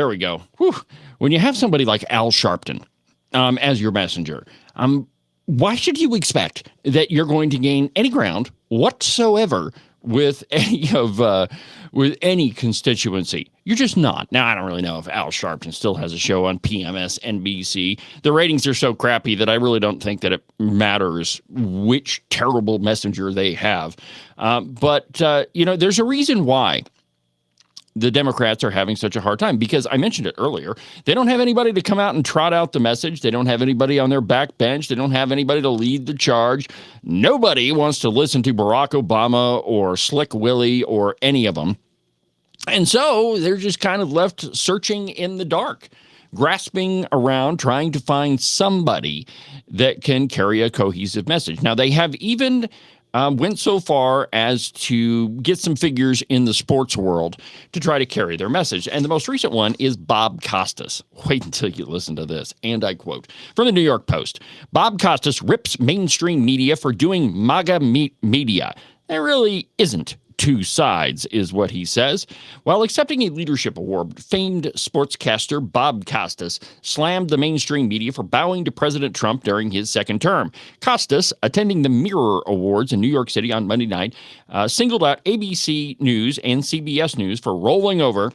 we go. Whew. When you have somebody like Al Sharpton as your messenger, why should you expect that you're going to gain any ground whatsoever with any constituency? You're just not. Now, I don't really know if Al Sharpton still has a show on PMS NBC. The ratings are so crappy that I really don't think that it matters which terrible messenger they have. But there's a reason why the Democrats are having such a hard time, because I mentioned it earlier. They don't have anybody to come out and trot out the message. They don't have anybody on their back bench. They don't have anybody to lead the charge. Nobody wants to listen to Barack Obama or Slick Willie or any of them. And so they're just kind of left searching in the dark, grasping around, trying to find somebody that can carry a cohesive message. Now, they have even went so far as to get some figures in the sports world to try to carry their message. And the most recent one is Bob Costas. Wait until you listen to this. And I quote from the New York Post: Bob Costas rips mainstream media for doing MAGA media. There really isn't two sides, is what he says. While accepting a leadership award, famed sportscaster Bob Costas slammed the mainstream media for bowing to President Trump during his second term. Costas, attending the Mirror Awards in New York City on Monday night, singled out ABC News and CBS News for rolling over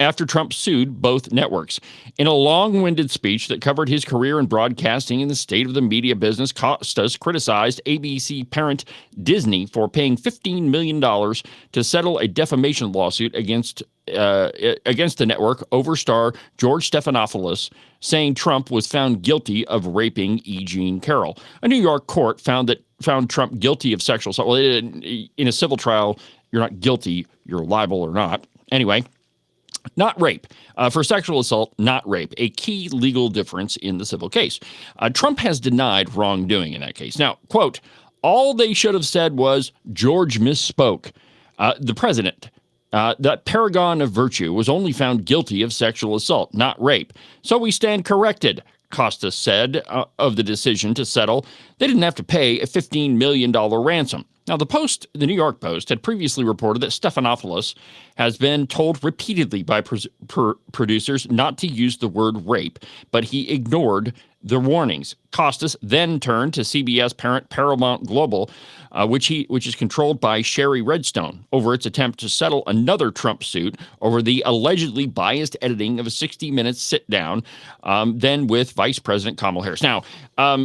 after Trump sued both networks. In a long-winded speech that covered his career in broadcasting and the state of the media business, Costas criticized ABC parent Disney for paying $15 million to settle a defamation lawsuit against the network over star George Stephanopoulos, saying Trump was found guilty of raping E. Jean Carroll. A New York court found Trump guilty of sexual assault. Well, in a civil trial, you're not guilty, you're liable or not. Anyway, not rape. For sexual assault, not rape. A key legal difference in the civil case. Trump has denied wrongdoing in that case. Now, quote, all they should have said was George misspoke. The president, that paragon of virtue, was only found guilty of sexual assault, not rape. So we stand corrected, Costas said of the decision to settle. They didn't have to pay a $15 million ransom. Now, the New York Post, had previously reported that Stephanopoulos has been told repeatedly by producers not to use the word rape, but he ignored the warnings. Costas then turned to CBS parent Paramount Global, which is controlled by Sherry Redstone, over its attempt to settle another Trump suit over the allegedly biased editing of a 60-minute sit-down, then with Vice President Kamala Harris. Now,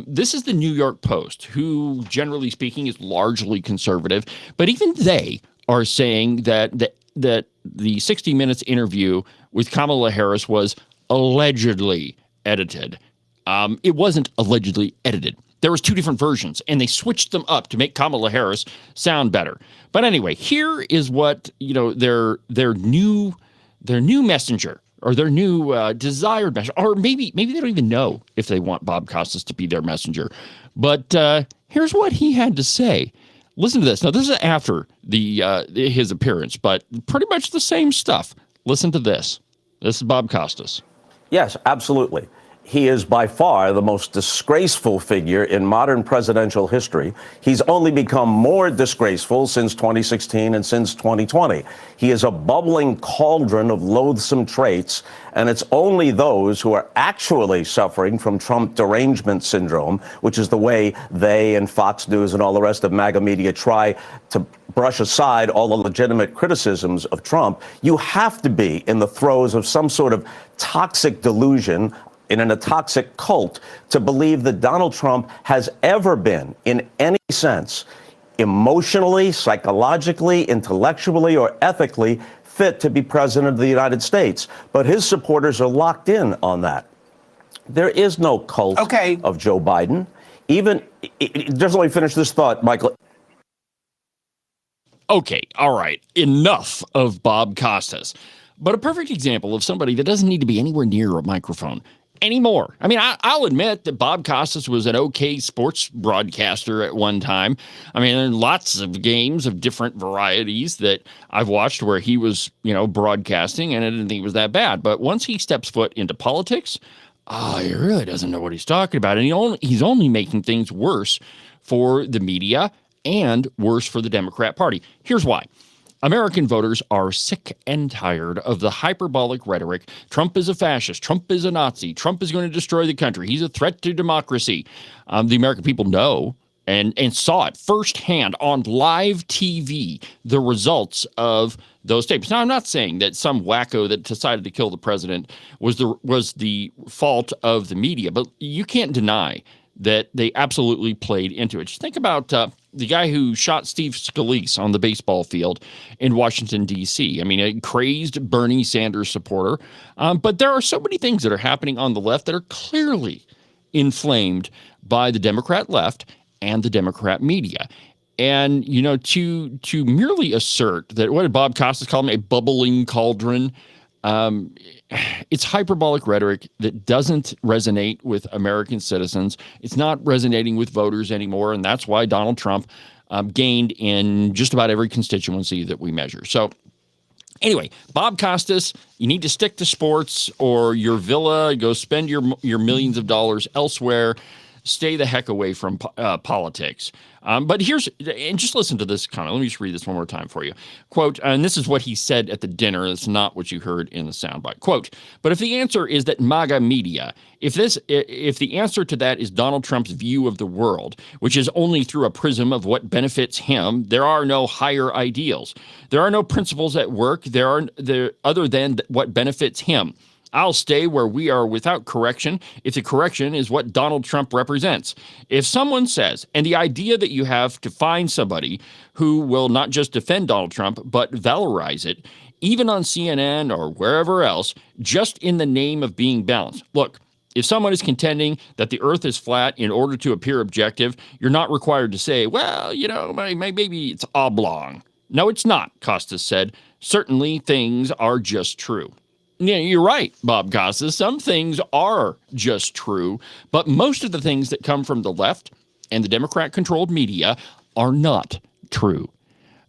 this is the New York Post, who, generally speaking, is largely conservative, but even they are saying that the 60 Minutes interview with Kamala Harris was allegedly edited. It wasn't allegedly edited. There was two different versions, and they switched them up to make Kamala Harris sound better. But anyway, here is what their new messenger, or their new desired messenger, or maybe they don't even know if they want Bob Costas to be their messenger. But here's what he had to say. Listen to this. Now, this is after his appearance, but pretty much the same stuff. Listen to this. This is Bob Costas. Yes, absolutely. He is by far the most disgraceful figure in modern presidential history. He's only become more disgraceful since 2016 and since 2020. He is a bubbling cauldron of loathsome traits, and it's only those who are actually suffering from Trump derangement syndrome, which is the way they and Fox News and all the rest of MAGA media try to brush aside all the legitimate criticisms of Trump. You have to be in the throes of some sort of toxic delusion, in a toxic cult, to believe that Donald Trump has ever been, in any sense, emotionally, psychologically, intellectually, or ethically fit to be president of the United States. But his supporters are locked in on that. There is no cult of Joe Biden. Just let me finish this thought, Michael. Okay, all right, enough of Bob Costas. But a perfect example of somebody that doesn't need to be anywhere near a microphone anymore. I mean, I'll admit that Bob Costas was an okay sports broadcaster at one time. I mean, there are lots of games of different varieties that I've watched where he was, broadcasting, and I didn't think it was that bad. But once he steps foot into politics, he really doesn't know what he's talking about. And he's only making things worse for the media and worse for the Democrat Party. Here's why. American voters are sick and tired of the hyperbolic rhetoric. Trump is a fascist. Trump is a Nazi. Trump is going to destroy the country. He's a threat to democracy. The American people know and saw it firsthand on live TV, the results of those tapes. Now, I'm not saying that some wacko that decided to kill the president was the fault of the media, but you can't deny that they absolutely played into it. Just think about the guy who shot Steve Scalise on the baseball field in Washington, D.C. I mean, a crazed Bernie Sanders supporter. But there are so many things that are happening on the left that are clearly inflamed by the Democrat left and the Democrat media. And, you know, to merely assert that, what did Bob Costas call him, a bubbling cauldron? It's hyperbolic rhetoric that doesn't resonate with American citizens. It's not resonating with voters anymore, and that's why Donald Trump gained in just about every constituency that we measure. So anyway, Bob Costas, you need to stick to sports or your villa, go spend your millions of dollars elsewhere. Stay the heck away from politics. But and just listen to this comment. Let me just read this one more time for you. Quote, and this is what he said at the dinner. It's not what you heard in the soundbite. Quote, but if the answer is that MAGA media, if the answer to that is Donald Trump's view of the world, which is only through a prism of what benefits him, there are no higher ideals. There are no principles at work other than what benefits him. I'll stay where we are without correction if the correction is what Donald Trump represents. If someone says, and the idea that you have to find somebody who will not just defend Donald Trump, but valorize it, even on CNN or wherever else, just in the name of being balanced. Look, if someone is contending that the earth is flat in order to appear objective, you're not required to say, well, you know, maybe it's oblong. No, it's not, Costas said. Certainly things are just true. Yeah, you're right, Bob Costas. Some things are just true, but most of the things that come from the left and the Democrat-controlled media are not true.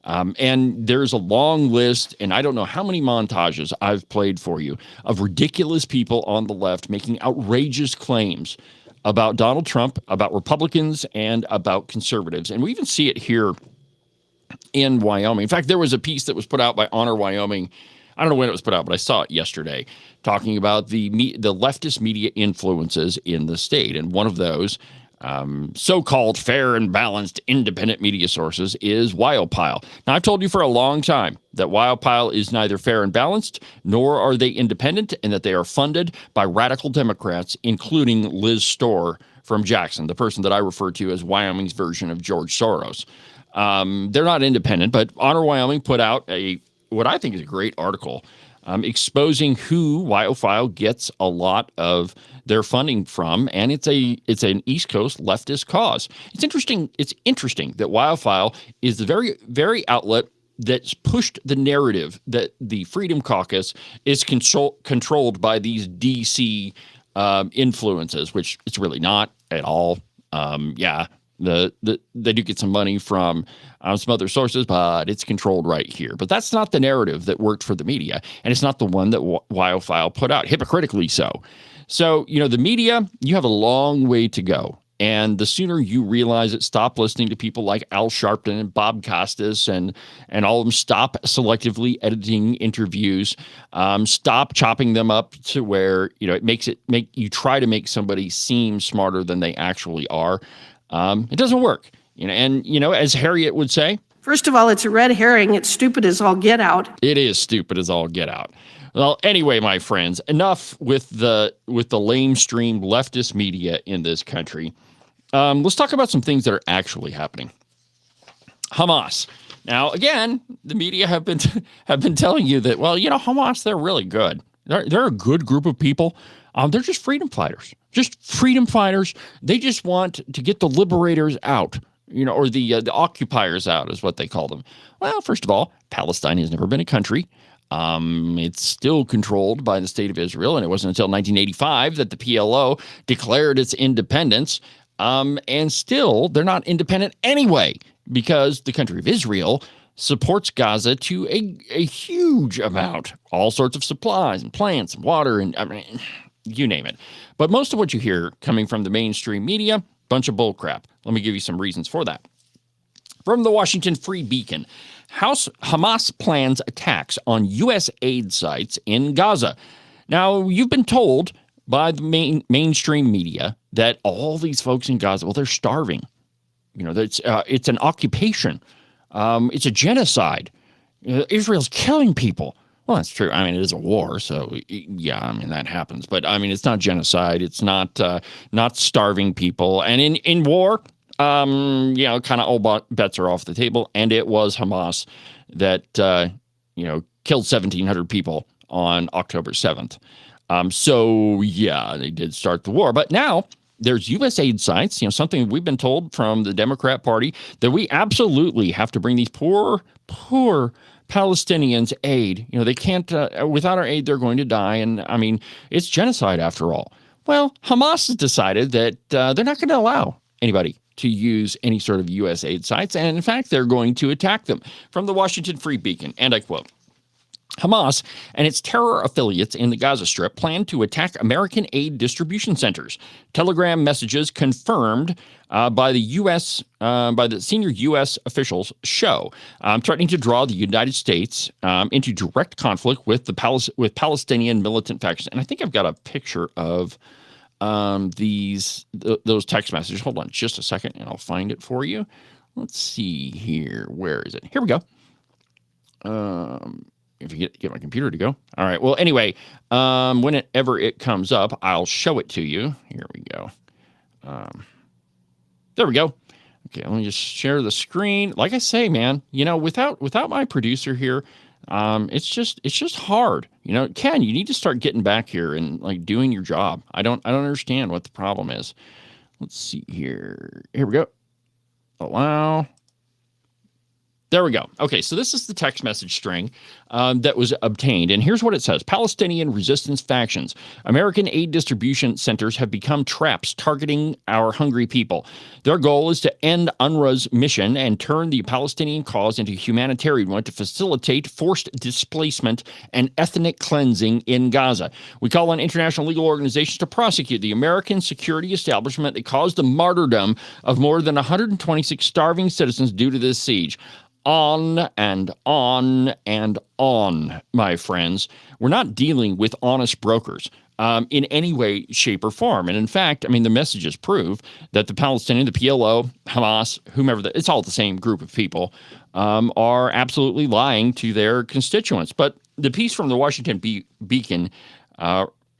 And there's a long list, and I don't know how many montages I've played for you of ridiculous people on the left making outrageous claims about Donald Trump, about Republicans, and about conservatives. And we even see it here in Wyoming. In fact, there was a piece that was put out by Honor Wyoming. I don't know when it was put out, but I saw it yesterday, talking about the leftist media influences in the state. And one of those so-called fair and balanced independent media sources is Wyopile. Now, I've told you for a long time that Wyopile is neither fair and balanced, nor are they independent, and that they are funded by radical Democrats, including Liz Storr from Jackson, the person that I refer to as Wyoming's version of George Soros. They're not independent, but Honor Wyoming put out what I think is a great article exposing who Wyopile gets a lot of their funding from, and it's an East Coast leftist cause. It's interesting that Wyopile is the very, very outlet that's pushed the narrative that the Freedom Caucus is controlled by these DC influences, which it's really not at all. They do get some money from some other sources, but it's controlled right here. But that's not the narrative that worked for the media, and it's not the one that Wyopile put out, hypocritically so. So, you know, the media, you have a long way to go. And the sooner you realize it, stop listening to people like Al Sharpton and Bob Costas and all of them. Stop selectively editing interviews. Stop chopping them up to where, you know, you try to make somebody seem smarter than they actually are. It doesn't work. You know, and, you know, as Harriet would say, first of all, it's a red herring. It's stupid as all get out. It is stupid as all get out. Well, anyway, my friends, enough with the lamestream leftist media in this country. Let's talk about some things that are actually happening. Hamas. Now, again, the media have been telling you that, well, you know, Hamas, they're really good. They're a good group of people. They're just freedom fighters. Just freedom fighters. They just want to get the liberators out, you know, or the occupiers out is what they call them. Well, first of all, Palestine has never been a country. It's still controlled by the state of Israel, and it wasn't until 1985 that the PLO declared its independence. And still, they're not independent anyway, because the country of Israel supports Gaza to a huge amount, all sorts of supplies and plants and water and, I mean, you name it. But most of what you hear coming from the mainstream media, bunch of bull crap. Let me give you some reasons for that. From the Washington Free Beacon, Hamas plans attacks on U.S. aid sites in Gaza. Now, you've been told by the mainstream media that all these folks in Gaza, well, they're starving. It's an occupation. It's a genocide. Israel's killing people. Well, that's true. I mean, it is a war, so yeah, I mean, that happens. But I mean, it's not genocide. It's not starving people. And in war, kind of all bets are off the table. And it was Hamas that killed 1,700 people on October 7th. So yeah, they did start the war. But now there's U.S. aid sites. Something we've been told from the Democrat Party that we absolutely have to bring these poor Palestinians aid. They can't, without our aid, they're going to die. And I mean, it's genocide after all. Well, Hamas has decided that they're not going to allow anybody to use any sort of U.S. aid sites. And in fact, they're going to attack them. From the Washington Free Beacon, and I quote, Hamas and its terror affiliates in the Gaza Strip plan to attack American aid distribution centers. Telegram messages confirmed by the senior U.S. officials show, threatening to draw the United States into direct conflict with Palestinian militant factions. And I think I've got a picture of those text messages. Hold on just a second, and I'll find it for you. Let's see here. Where is it? Here we go. If you get my computer to go. All right. Well, anyway, whenever it comes up, I'll show it to you. Here we go. There we go. Okay, let me just share the screen. Like I say, man, without my producer here, it's just hard. Ken, you need to start getting back here and like doing your job. I don't understand what the problem is. Let's see here. Here we go. Allow. There we go. Okay, so this is the text message string that was obtained. And here's what it says. Palestinian resistance factions. American aid distribution centers have become traps targeting our hungry people. Their goal is to end UNRWA's mission and turn the Palestinian cause into a humanitarian one to facilitate forced displacement and ethnic cleansing in Gaza. We call on international legal organizations to prosecute the American security establishment that caused the martyrdom of more than 126 starving citizens due to this siege. On and on and on, my friends. We're not dealing with honest brokers in any way, shape, or form. And in fact, I mean, the messages prove that the Palestinian, the PLO, Hamas, whomever, it's all the same group of people, are absolutely lying to their constituents. But the piece from the Washington Beacon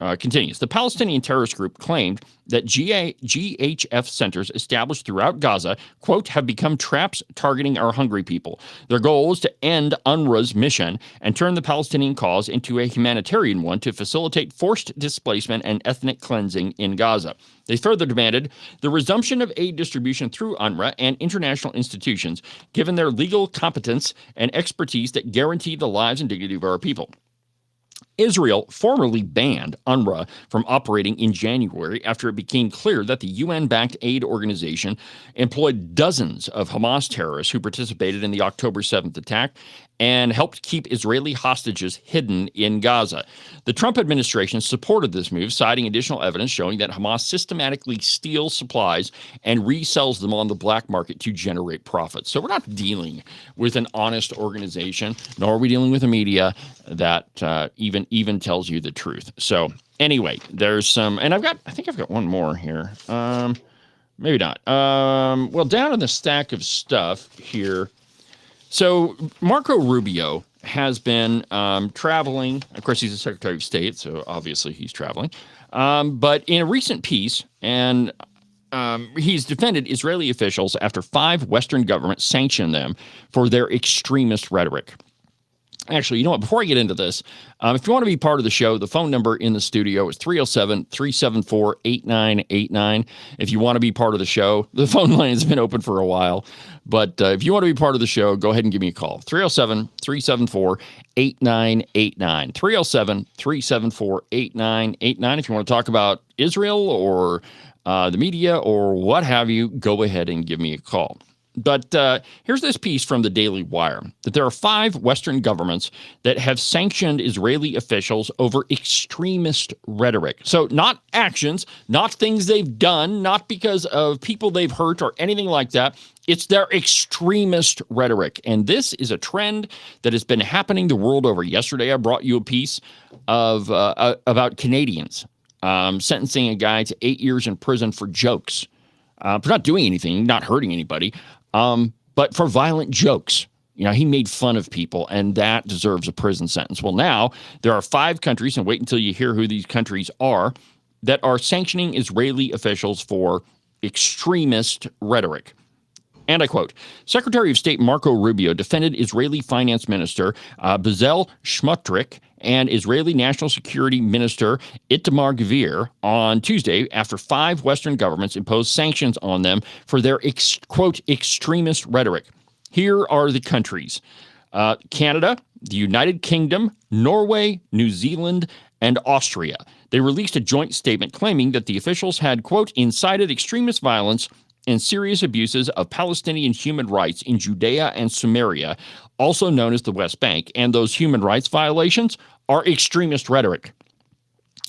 continues. The Palestinian terrorist group claimed that GHF centers established throughout Gaza, quote, have become traps targeting our hungry people. Their goal is to end UNRWA's mission and turn the Palestinian cause into a humanitarian one to facilitate forced displacement and ethnic cleansing in Gaza. They further demanded the resumption of aid distribution through UNRWA and international institutions, given their legal competence and expertise that guarantee the lives and dignity of our people. Israel formally banned UNRWA from operating in January after it became clear that the UN-backed aid organization employed dozens of Hamas terrorists who participated in the October 7th attack and helped keep Israeli hostages hidden in Gaza. The Trump administration supported this move, citing additional evidence showing that Hamas systematically steals supplies and resells them on the black market to generate profits. So we're not dealing with an honest organization, nor are we dealing with a media that even tells you the truth. So anyway, there's some, and I think I've got one more here. Maybe not. Well, down in the stack of stuff here. So Marco Rubio has been traveling. Of course, he's the Secretary of State, so obviously he's traveling. But in a recent piece, and he's defended Israeli officials after 5 Western governments sanctioned them for their extremist rhetoric. Actually, you know what? Before I get into this, if you want to be part of the show, the phone number in the studio is 307-374-8989. If you want to be part of the show, the phone line has been open for a while. But if you want to be part of the show, go ahead and give me a call. 307-374-8989. 307-374-8989. If you want to talk about Israel or the media or what have you, go ahead and give me a call. But here's this piece from the Daily Wire, that there are 5 Western governments that have sanctioned Israeli officials over extremist rhetoric. So not actions, not things they've done, not because of people they've hurt or anything like that. It's their extremist rhetoric. And this is a trend that has been happening the world over. Yesterday, I brought you a piece of about Canadians sentencing a guy to 8 years in prison for jokes, for not doing anything, not hurting anybody, but for violent jokes. He made fun of people, and that deserves a prison sentence. Well, now there are 5 countries, and wait until you hear who these countries are, that are sanctioning Israeli officials for extremist rhetoric. And I quote, Secretary of State Marco Rubio defended Israeli Finance Minister Bezalel Smotrich and Israeli National Security Minister Itamar Gvir on Tuesday after 5 Western governments imposed sanctions on them for their, quote, extremist rhetoric. Here are the countries: Canada, the United Kingdom, Norway, New Zealand, and Austria. They released a joint statement claiming that the officials had, quote, incited extremist violence and serious abuses of Palestinian human rights in Judea and Samaria, also known as the West Bank, and those human rights violations are extremist rhetoric.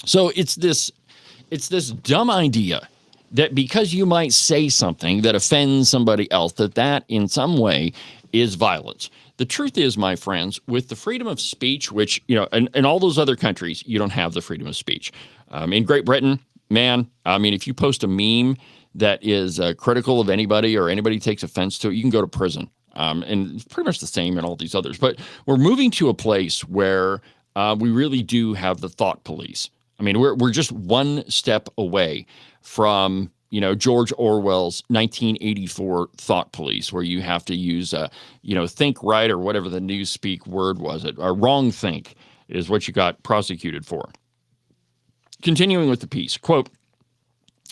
So it's this dumb idea that because you might say something that offends somebody else, that in some way is violence. The truth is, my friends, with the freedom of speech, which, in all those other countries, you don't have the freedom of speech. In Great Britain, man, if you post a meme that is critical of anybody or anybody takes offense to it, you can go to prison. And it's pretty much the same in all these others. But we're moving to a place where we really do have the thought police. We're just one step away from, George Orwell's 1984 thought police, where you have to use, think right, or whatever the newspeak word was. Wrong think is what you got prosecuted for. Continuing with the piece, quote,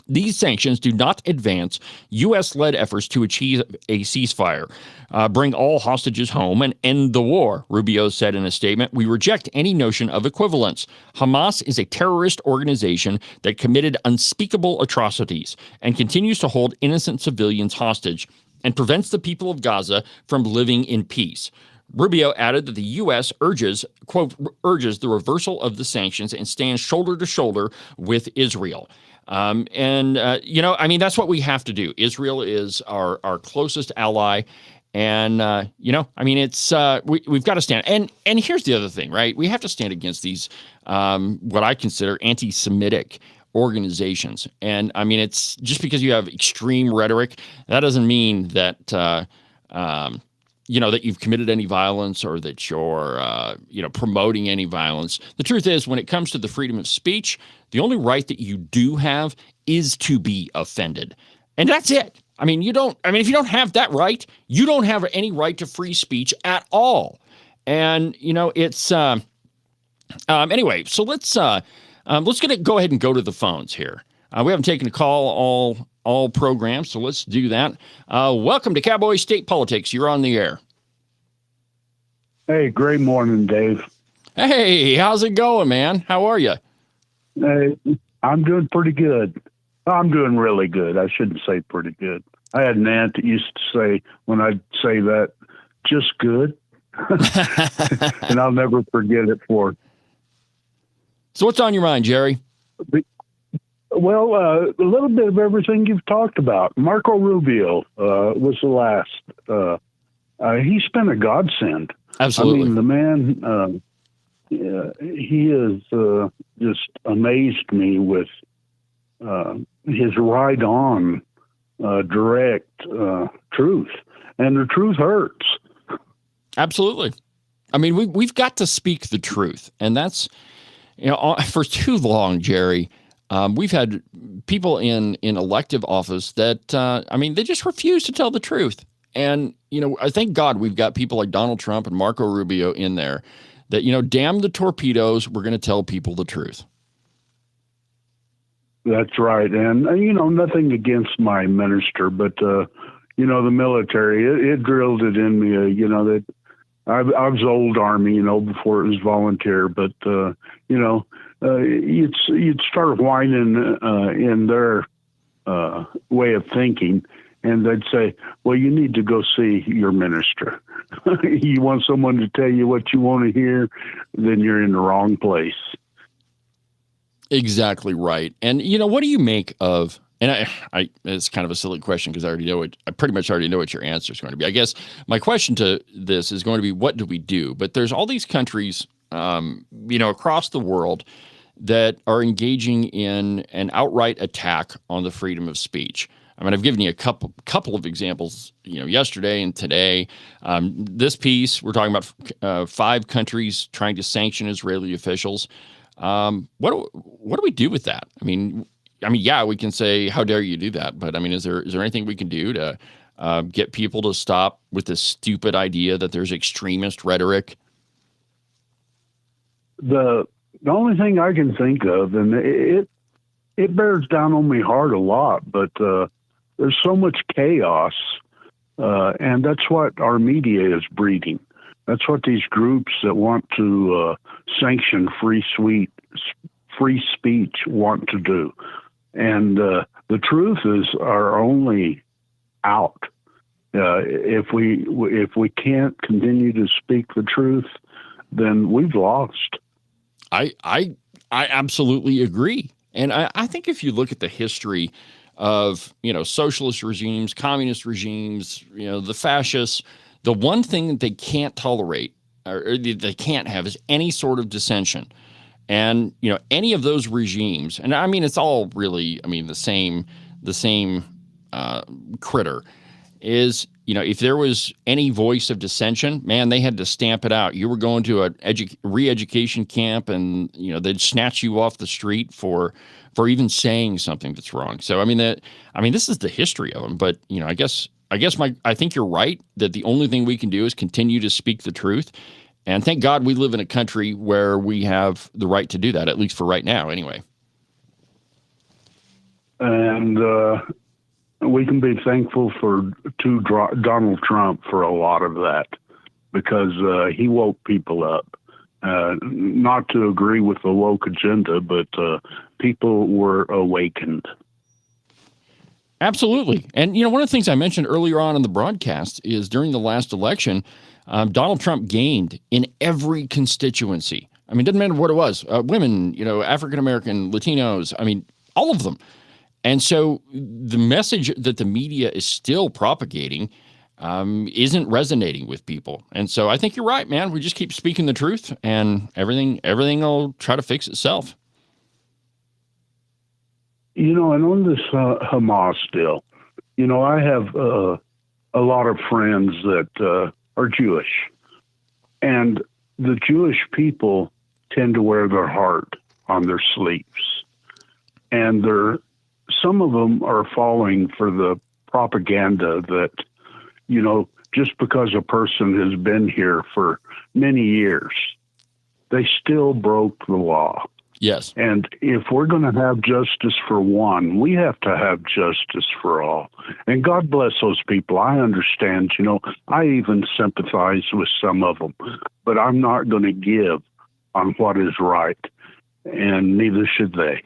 these sanctions do not advance U.S.-led efforts to achieve a ceasefire, bring all hostages home, and end the war, Rubio said in a statement. We reject any notion of equivalence. Hamas is a terrorist organization that committed unspeakable atrocities and continues to hold innocent civilians hostage and prevents the people of Gaza from living in peace. Rubio added that the U.S. urges the reversal of the sanctions and stands shoulder to shoulder with Israel. That's what we have to do. Israel is our closest ally. And, we've got to stand. And here's the other thing, right? We have to stand against these, what I consider anti-Semitic organizations. And it's just because you have extreme rhetoric, that doesn't mean that, that you've committed any violence or that you're, promoting any violence. The truth is, when it comes to the freedom of speech, the only right that you do have is to be offended. And that's it. If you don't have that right, you don't have any right to free speech at all. And, it's, anyway, so let's go ahead and go to the phones here. We haven't taken a call all programs, so let's do that. Welcome to Cowboy State Politics. You're on the air. Hey, great morning, Dave. Hey, how's it going, man? How are you? Hey, I'm doing pretty good. I'm doing really good. I shouldn't say pretty good. I had an aunt that used to say, when I'd say that, just good. And I'll never forget it for her. So what's on your mind, Jerry? Well, a little bit of everything you've talked about. Marco Rubio was the last. He's been a godsend. Absolutely. The man, he has just amazed me with his right-on, direct truth. And the truth hurts. Absolutely. We've got to speak the truth. And that's, for too long, Jerry, we've had people in elective office that, they just refuse to tell the truth. And, I thank God we've got people like Donald Trump and Marco Rubio in there that, damn the torpedoes, we're going to tell people the truth. That's right. And, nothing against my minister, but, the military, it drilled it in me, that I was old Army, before it was volunteer, but, you'd start whining in their way of thinking, and they'd say, well, you need to go see your minister. You want someone to tell you what you want to hear, then you're in the wrong place. Exactly right. And, what do you make of And it's kind of a silly question because I pretty much already know what your answer is going to be. I guess my question to this is going to be, what do we do? But there's all these countries, across the world that are engaging in an outright attack on the freedom of speech. I mean, I've given you a couple of examples, yesterday and today. This piece, we're talking about 5 countries trying to sanction Israeli officials. What do we do with that? I mean, yeah, we can say, how dare you do that? But I mean, is there anything we can do to get people to stop with this stupid idea that there's extremist rhetoric? The only thing I can think of, and it bears down on me hard a lot, but there's so much chaos, and that's what our media is breeding. That's what these groups that want to sanction free speech want to do. And the truth is our only out. If we can't continue to speak the truth, then we've lost. I absolutely agree. And I think if you look at the history of, socialist regimes, communist regimes, the fascists, the one thing that they can't tolerate or they can't have is any sort of dissension. And, any of those regimes, and I mean, it's all really, the same critter is, if there was any voice of dissension, man, they had to stamp it out. You were going to a re-education camp and, they'd snatch you off the street for even saying something that's wrong. So, this is the history of them. But, I think you're right that the only thing we can do is continue to speak the truth. And thank God we live in a country where we have the right to do that, at least for right now, anyway. And we can be thankful to Donald Trump for a lot of that, because he woke people up. Not to agree with the woke agenda, but people were awakened. Absolutely. And, one of the things I mentioned earlier on in the broadcast is during the last election, Donald Trump gained in every constituency. It doesn't matter what it was. Women, African-American, Latinos, all of them. And so the message that the media is still propagating isn't resonating with people. And so I think you're right, man. We just keep speaking the truth and everything will try to fix itself. And on this Hamas deal, I have a lot of friends that are Jewish, and the Jewish people tend to wear their heart on their sleeves, and some of them are falling for the propaganda that, just because a person has been here for many years, they still broke the law. Yes. And if we're going to have justice for one, we have to have justice for all. And God bless those people. I understand, I even sympathize with some of them, but I'm not going to give on what is right, and neither should they.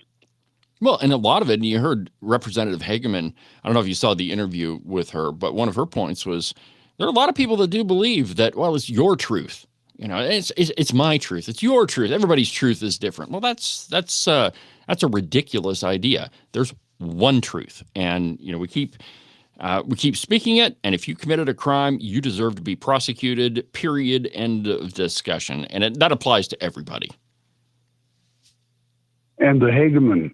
Well, and a lot of it, and you heard Representative Hageman, I don't know if you saw the interview with her, but one of her points was there are a lot of people that do believe that, well, it's your truth. It's my truth. It's your truth. Everybody's truth is different. Well, that's a ridiculous idea. There's one truth, and we keep speaking it. And if you committed a crime, you deserve to be prosecuted. Period. End of discussion. And that applies to everybody. And the Hageman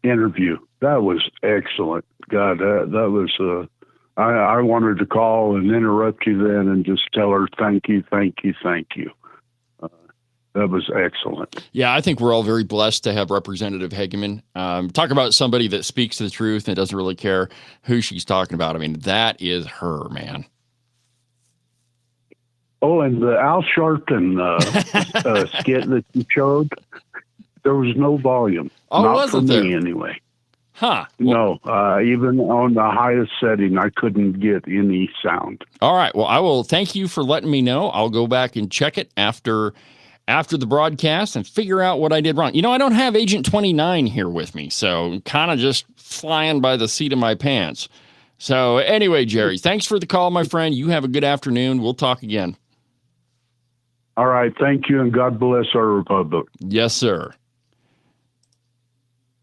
interview, that was excellent. God, that was. I wanted to call and interrupt you then and just tell her thank you. That was excellent. Yeah, I think we're all very blessed to have Representative Hageman. Talk about somebody that speaks the truth and doesn't really care who she's talking about. That is her, man. Oh, and the Al Sharpton skit that you showed, there was no volume. Oh, not wasn't for there? me anyway. Huh. Well, no, even on the highest setting, I couldn't get any sound. All right. Well, I will thank you for letting me know. I'll go back and check it after the broadcast and figure out what I did wrong. I don't have Agent 29 here with me, so kind of just flying by the seat of my pants. So anyway, Jerry, thanks for the call, my friend. You have a good afternoon. We'll talk again. All right. Thank you, and God bless our republic. Yes, sir.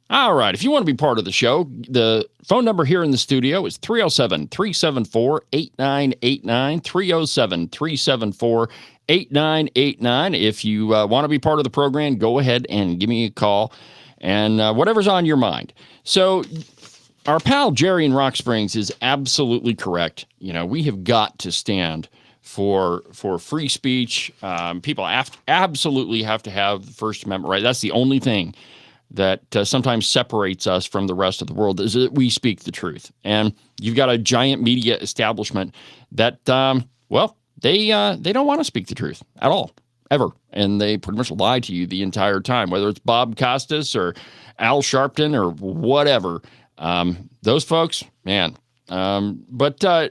All right. If you want to be part of the show, the phone number here in the studio is 307-374-8989, 307-374-8989. If you want to be part of the program, go ahead and give me a call and whatever's on your mind. So our pal Jerry in Rock Springs is absolutely correct. You know, we have got to stand for free speech. People absolutely have to have the First Amendment right. That's the only thing that sometimes separates us from the rest of the world, is that we speak the truth. And you've got a giant media establishment that, they don't want to speak the truth at all, ever. And they pretty much lie to you the entire time, whether it's Bob Costas or Al Sharpton or whatever. Those folks, man. But I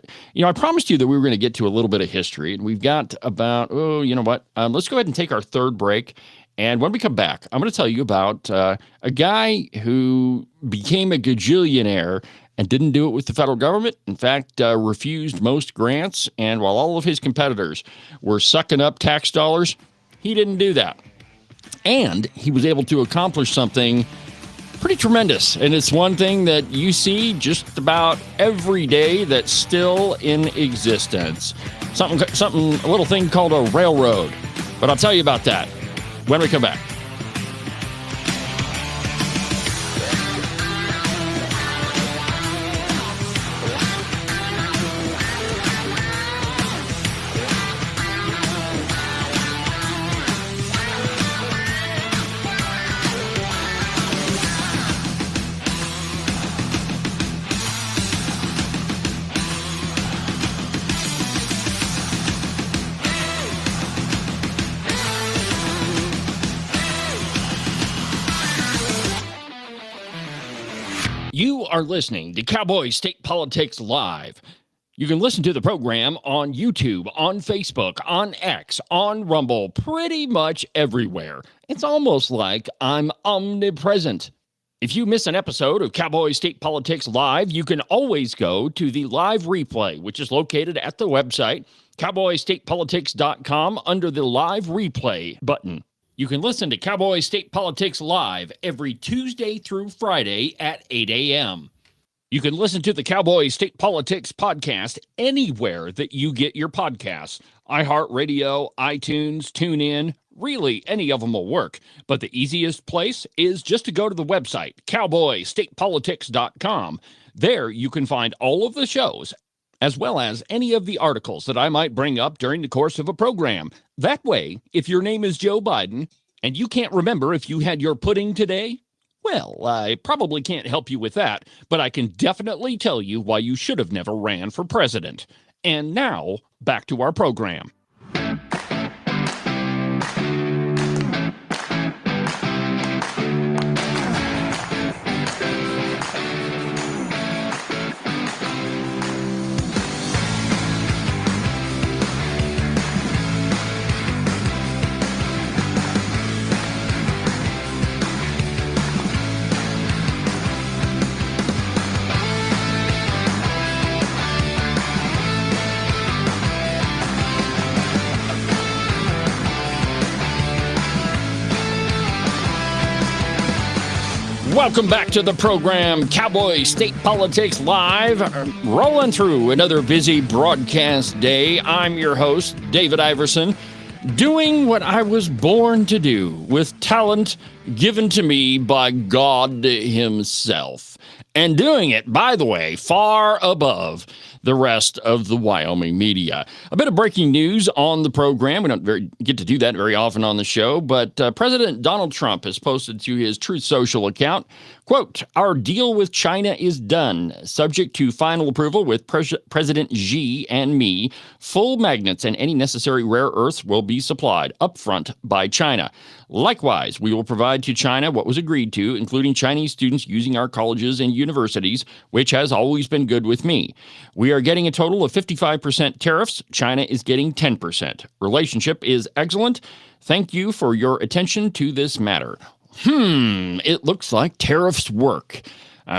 promised you that we were going to get to a little bit of history, and we've got about, let's go ahead and take our third break. And when we come back, I'm going to tell you about a guy who became a gajillionaire and didn't do it with the federal government. In fact, refused most grants. And while all of his competitors were sucking up tax dollars, he didn't do that. And he was able to accomplish something pretty tremendous. And it's one thing that you see just about every day that's still in existence. A little thing called a railroad. But I'll tell you about that when we come back. You are listening to Cowboy State Politics Live. You can listen to the program on YouTube, on Facebook, on X, on Rumble, pretty much everywhere. It's almost like I'm omnipresent. If you miss an episode of Cowboy State Politics Live, you can always go to the live replay, which is located at the website, cowboystatepolitics.com, under the live replay button. You can listen to Cowboy State Politics Live every Tuesday through Friday at 8 a.m. You can listen to the Cowboy State Politics podcast anywhere that you get your podcasts. iHeartRadio, iTunes, TuneIn, really any of them will work. But the easiest place is just to go to the website, cowboystatepolitics.com. There you can find all of the shows, as well as any of the articles that I might bring up during the course of a program. That way, if your name is Joe Biden and you can't remember if you had your pudding today, well, I probably can't help you with that, but I can definitely tell you why you should have never ran for president. And now, back to our program. Welcome back to the program, Cowboy State Politics Live. Rolling through another busy broadcast day. I'm your host, David Iverson, doing what I was born to do with talent given to me by God himself. And doing it, by the way, far above the rest of the Wyoming media. A bit of breaking news on the program. We don't get to do that very often on the show, but President Donald Trump has posted to his Truth Social account, quote, "Our deal with China is done. Subject to final approval with President Xi and me, full magnets and any necessary rare earths will be supplied upfront by China. Likewise, we will provide to China what was agreed to, including Chinese students using our colleges and universities, which has always been good with me. We are getting a total of 55% tariffs. China is getting 10%. Relationship is excellent. Thank you for your attention to this matter." It looks like tariffs work.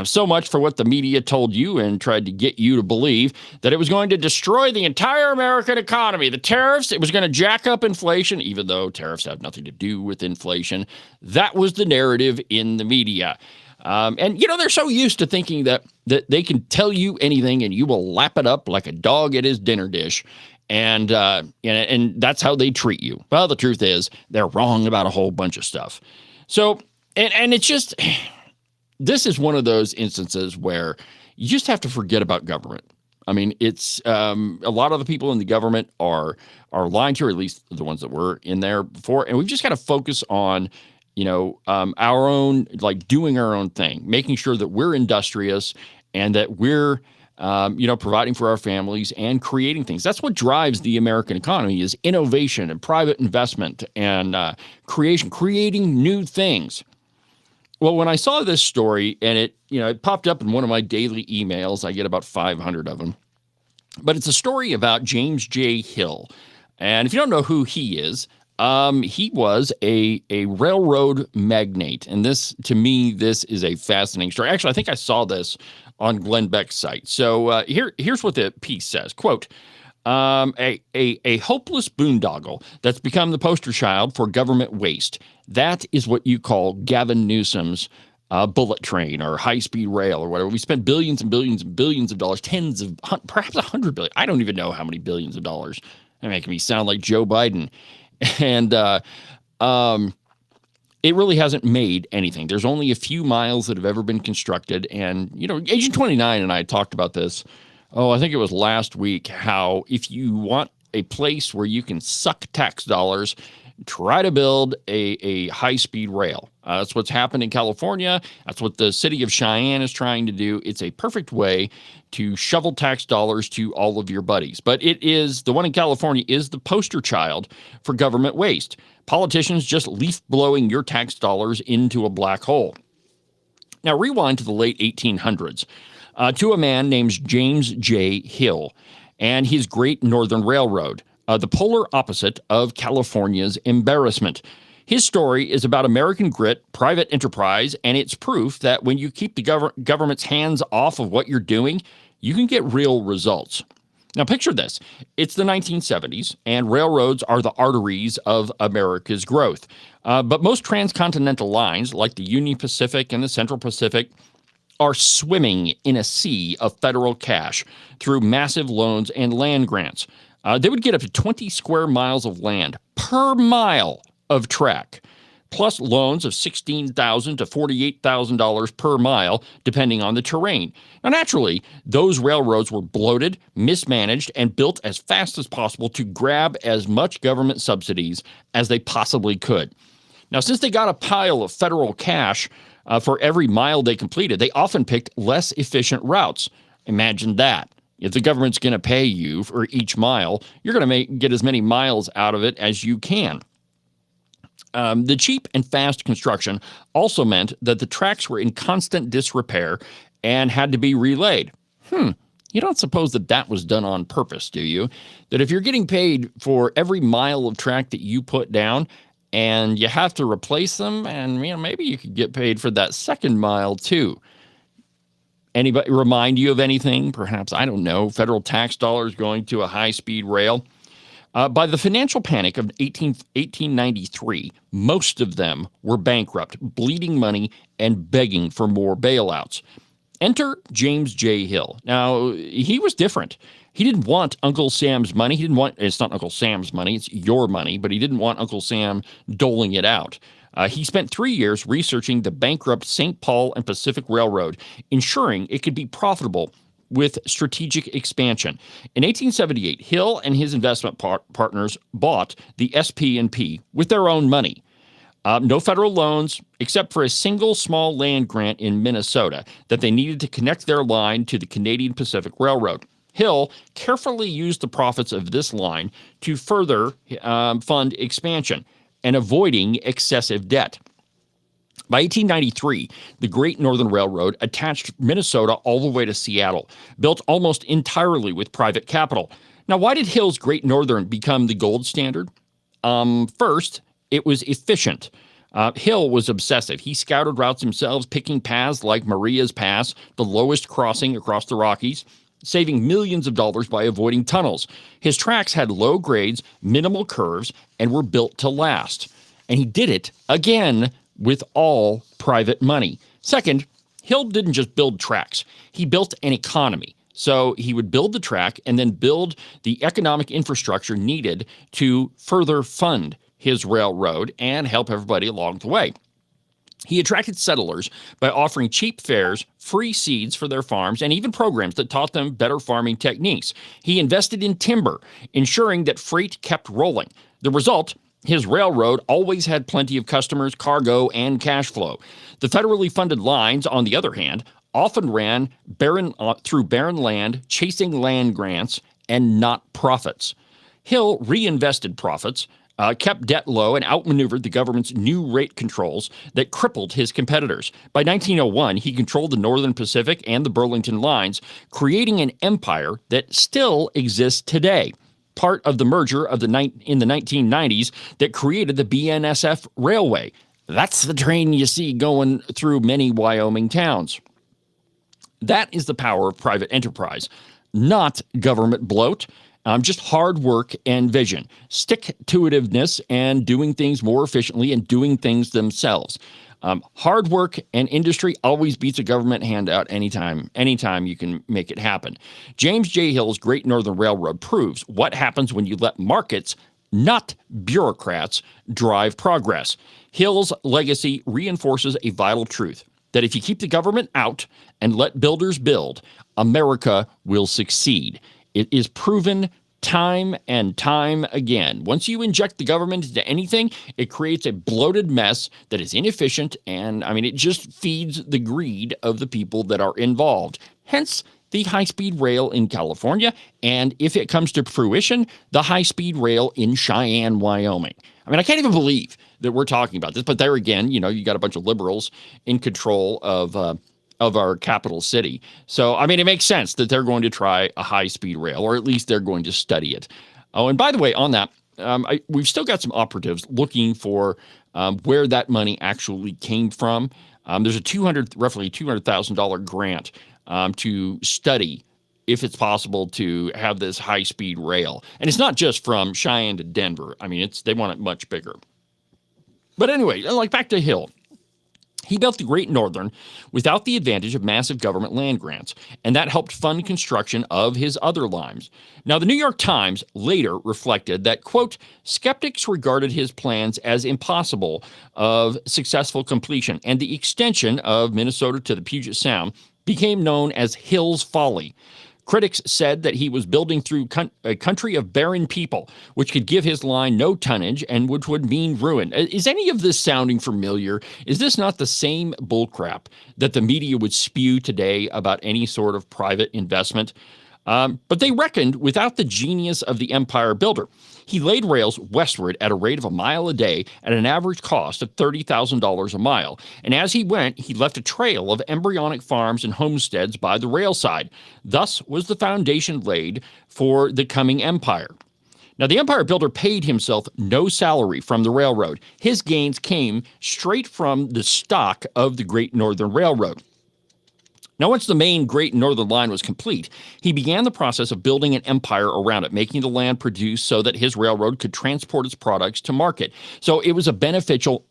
So much for what the media told you and tried to get you to believe, that it was going to destroy the entire American economy. The tariffs, it was going to jack up inflation, even though tariffs have nothing to do with inflation. That was the narrative in the media. And, they're so used to thinking that they can tell you anything and you will lap it up like a dog at his dinner dish. And that's how they treat you. Well, the truth is they're wrong about a whole bunch of stuff. So, and it's just, this is one of those instances where you just have to forget about government. I mean, it's a lot of the people in the government are lying to you, or at least the ones that were in there before. And we've just got to focus on, our own, like doing our own thing, making sure that we're industrious and that we're, providing for our families and creating things. That's what drives the American economy is innovation and private investment and creating new things. Well, when I saw this story and it popped up in one of my daily emails, I get about 500 of them, but it's a story about James J. Hill. And if you don't know who he is, he was a railroad magnate. And this is a fascinating story. Actually, I think I saw this on Glenn Beck's site. So here's what the piece says. Quote, a hopeless boondoggle that's become the poster child for government waste. That is what you call Gavin Newsom's bullet train or high-speed rail or whatever. We spent billions and billions and billions of dollars, perhaps 100 billion. I don't even know how many billions of dollars. They're making me sound like Joe Biden. And it really hasn't made anything. There's only a few miles that have ever been constructed. And, Agent 29 and I talked about this. Oh, I think it was last week, how if you want a place where you can suck tax dollars, try to build a high-speed rail. That's what's happened in California. That's what the city of Cheyenne is trying to do. It's a perfect way to shovel tax dollars to all of your buddies. But the one in California is the poster child for government waste. Politicians just leaf-blowing your tax dollars into a black hole. Now, rewind to the late 1800s to a man named James J. Hill and his Great Northern Railroad, the polar opposite of California's embarrassment. His story is about American grit, private enterprise, and it's proof that when you keep the government's hands off of what you're doing, you can get real results. Now, picture this. It's the 1970s, and railroads are the arteries of America's growth. But most transcontinental lines, like the Union Pacific and the Central Pacific, are swimming in a sea of federal cash through massive loans and land grants. They would get up to 20 square miles of land per mile of track, plus loans of $16,000 to $48,000 per mile, depending on the terrain. Now, naturally, those railroads were bloated, mismanaged, and built as fast as possible to grab as much government subsidies as they possibly could. Now, since they got a pile of federal cash for every mile they completed, they often picked less efficient routes. Imagine that. If the government's going to pay you for each mile, you're going to get as many miles out of it as you can. The cheap and fast construction also meant that the tracks were in constant disrepair and had to be relaid. You don't suppose that was done on purpose, do you? That if you're getting paid for every mile of track that you put down and you have to replace them, and maybe you could get paid for that second mile too. Anybody remind you of anything? Perhaps, I don't know, federal tax dollars going to a high-speed rail? By the financial panic of 1893, most of them were bankrupt, bleeding money, and begging for more bailouts. Enter James J. Hill. Now, he was different. He didn't want Uncle Sam's money. It's not Uncle Sam's money, it's your money, but he didn't want Uncle Sam doling it out. He spent 3 years researching the bankrupt St. Paul and Pacific Railroad, ensuring it could be profitable with strategic expansion. In 1878, Hill and his investment partners bought the SP&P with their own money. No federal loans, except for a single small land grant in Minnesota that they needed to connect their line to the Canadian Pacific Railroad. Hill carefully used the profits of this line to further fund expansion and avoiding excessive debt. By 1893, the Great Northern Railroad attached Minnesota all the way to Seattle, built almost entirely with private capital. Now, why did Hill's Great Northern become the gold standard? First, it was efficient. Hill was obsessive. He scouted routes himself, picking paths like Maria's Pass, the lowest crossing across the Rockies, saving millions of dollars by avoiding tunnels. His tracks had low grades, minimal curves, and were built to last. And he did it, again, with all private money. Second, Hill didn't just build tracks. He built an economy. So he would build the track and then build the economic infrastructure needed to further fund his railroad and help everybody along the way. He attracted settlers by offering cheap fares, free seeds for their farms, and even programs that taught them better farming techniques. He invested in timber, ensuring that freight kept rolling. The result, his railroad always had plenty of customers, cargo, and cash flow. The federally funded lines, on the other hand, often ran through barren land, chasing land grants, and not profits. Hill reinvested profits, kept debt low, and outmaneuvered the government's new rate controls that crippled his competitors. By 1901, he controlled the Northern Pacific and the Burlington lines, creating an empire that still exists today. Part of the merger in the 1990s that created the BNSF Railway. That's the train you see going through many Wyoming towns. That is the power of private enterprise, not government bloat. Just hard work and vision, stick-to-itiveness, and doing things more efficiently and doing things themselves. Hard work and industry always beats a government handout anytime you can make it happen. James J. Hill's Great Northern Railroad proves what happens when you let markets, not bureaucrats, drive progress. Hill's legacy reinforces a vital truth, that if you keep the government out and let builders build, America will succeed. It is proven time and time again. Once you inject the government into anything, it creates a bloated mess that is inefficient, and it just feeds the greed of the people that are involved. Hence, the high-speed rail in California, and if it comes to fruition, the high-speed rail in Cheyenne, Wyoming. I can't even believe that we're talking about this, but there again, you got a bunch of liberals in control of our capital city. So, it makes sense that they're going to try a high-speed rail, or at least they're going to study it. Oh, and by the way, on that, we've still got some operatives looking for where that money actually came from. There's roughly $200,000 grant to study if it's possible to have this high-speed rail. And it's not just from Cheyenne to Denver. They want it much bigger. But anyway, back to Hill. He built the Great Northern without the advantage of massive government land grants, and that helped fund construction of his other lines. Now, the New York Times later reflected that, quote, skeptics regarded his plans as impossible of successful completion, and the extension of Minnesota to the Puget Sound became known as Hill's Folly. Critics said that he was building through a country of barren people, which could give his line no tonnage and which would mean ruin. Is any of this sounding familiar? Is this not the same bullcrap that the media would spew today about any sort of private investment? But they reckoned without the genius of the empire builder. He laid rails westward at a rate of a mile a day at an average cost of $30,000 a mile. And as he went, he left a trail of embryonic farms and homesteads by the rail side. Thus was the foundation laid for the coming empire. Now, the empire builder paid himself no salary from the railroad. His gains came straight from the stock of the Great Northern Railroad. Now, once the main Great Northern Line was complete, he began the process of building an empire around it, making the land produce so that his railroad could transport its products to market. So it was a beneficial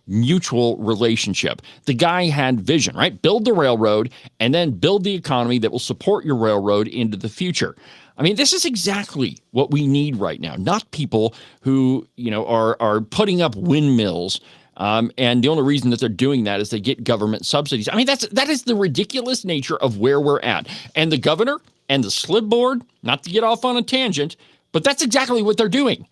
mutual relationship. The guy had vision, right? Build the railroad and then build the economy that will support your railroad into the future. This is exactly what we need right now, not people who, are putting up windmills. And the only reason that they're doing that is they get government subsidies. That is the ridiculous nature of where we're at. And the governor and the slid board, not to get off on a tangent, but that's exactly what they're doing.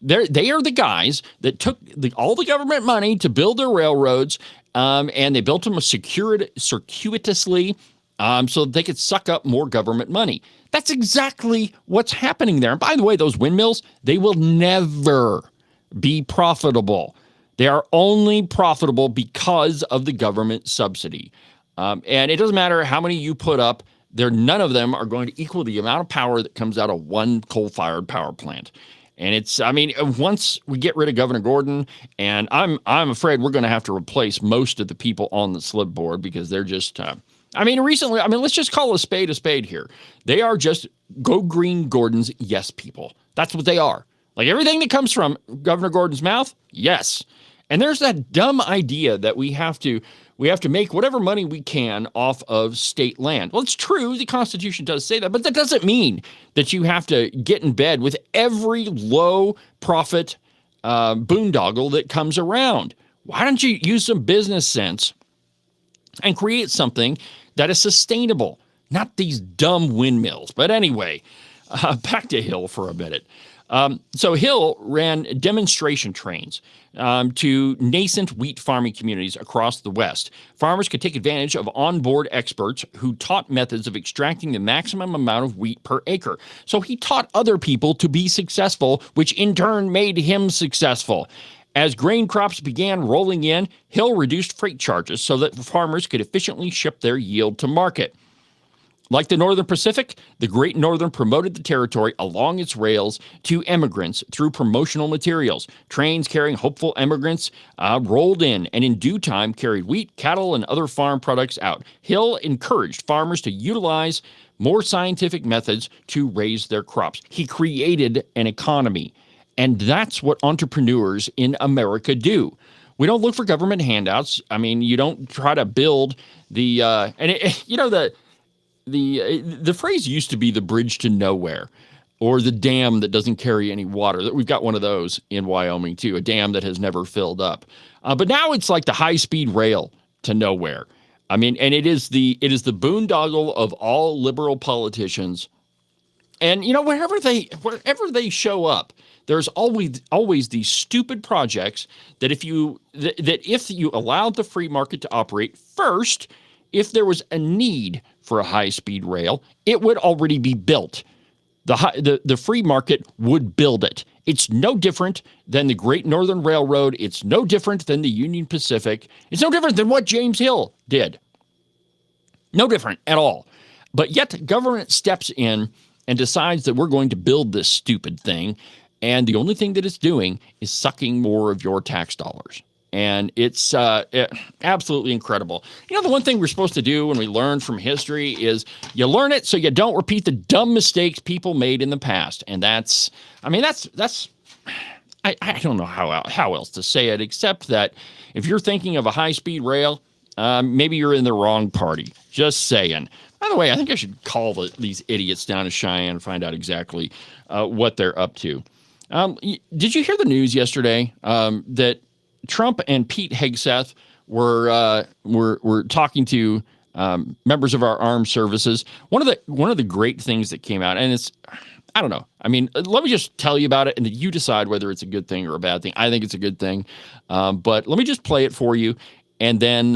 They are the guys that took all the government money to build their railroads, and they built them circuitously so that they could suck up more government money. That's exactly what's happening there. And by the way, those windmills, they will never be profitable. They are only profitable because of the government subsidy. And it doesn't matter how many you put up, none of them are going to equal the amount of power that comes out of one coal-fired power plant. And once we get rid of Governor Gordon, and I'm afraid we're going to have to replace most of the people on the slip board because they're just, recently, let's just call a spade here. They are just Go Green Gordon's yes people. That's what they are. Like everything that comes from Governor Gordon's mouth, yes. And there's that dumb idea that we have to We have to make whatever money we can off of state land. Well, it's true. The Constitution does say that, but that doesn't mean that you have to get in bed with every low-profit boondoggle that comes around. Why don't you use some business sense and create something that is sustainable, not these dumb windmills? But anyway, back to Hill for a minute. So Hill ran demonstration trains to nascent wheat farming communities across the West. Farmers could take advantage of onboard experts who taught methods of extracting the maximum amount of wheat per acre. So he taught other people to be successful, which in turn made him successful. As grain crops began rolling in, Hill reduced freight charges so that farmers could efficiently ship their yield to market. Like the Northern Pacific, the Great Northern promoted the territory along its rails to immigrants through promotional materials. Trains carrying hopeful immigrants rolled in and in due time carried wheat, cattle, and other farm products out. Hill encouraged farmers to utilize more scientific methods to raise their crops. He created an economy, and that's what entrepreneurs in America do. We don't look for government handouts. I mean, you don't try to build the The phrase used to be the bridge to nowhere, or the dam that doesn't carry any water. We've got one of those in Wyoming too, a dam that has never filled up. But now it's like the high-speed rail to nowhere. I mean, and it is the boondoggle of all liberal politicians. And wherever they show up, there's always these stupid projects that if you allowed the free market to operate first, if there was a need for a high-speed rail, it would already be built. The free market would build it. It's no different than the Great Northern Railroad. It's no different than the Union Pacific. It's no different than what James Hill did. No different at all. But yet government steps in and decides that we're going to build this stupid thing, and the only thing that it's doing is sucking more of your tax dollars. And it's absolutely incredible. The one thing we're supposed to do when we learn from history is you learn it so you don't repeat the dumb mistakes people made in the past. And I don't know how else to say it, except that if you're thinking of a high-speed rail, maybe you're in the wrong party. Just saying. By the way, I think I should call these idiots down to Cheyenne and find out exactly what they're up to. Did you hear the news yesterday that Trump and Pete Hegseth were talking to members of our armed services? One of the great things that came out, and it's, I don't know. I mean, let me just tell you about it, and then you decide whether it's a good thing or a bad thing. I think it's a good thing, but let me just play it for you, and then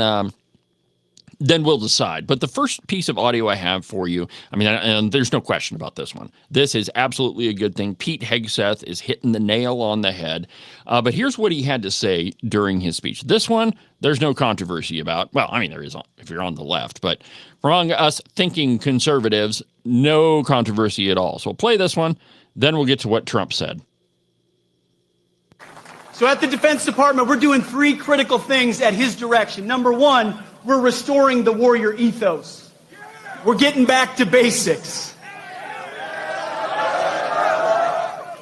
we'll decide. But the first piece of audio I have for you, I mean, and there's no question about this one. This is absolutely a good thing. Pete Hegseth is hitting the nail on the head. But here's what he had to say during his speech. This one, there's no controversy about. Well, I mean, there is if you're on the left, but for among us thinking conservatives, no controversy at all. So we'll play this one, then we'll get to what Trump said. So at the Defense Department, we're doing three critical things at his direction. Number one, we're restoring the warrior ethos. We're getting back to basics.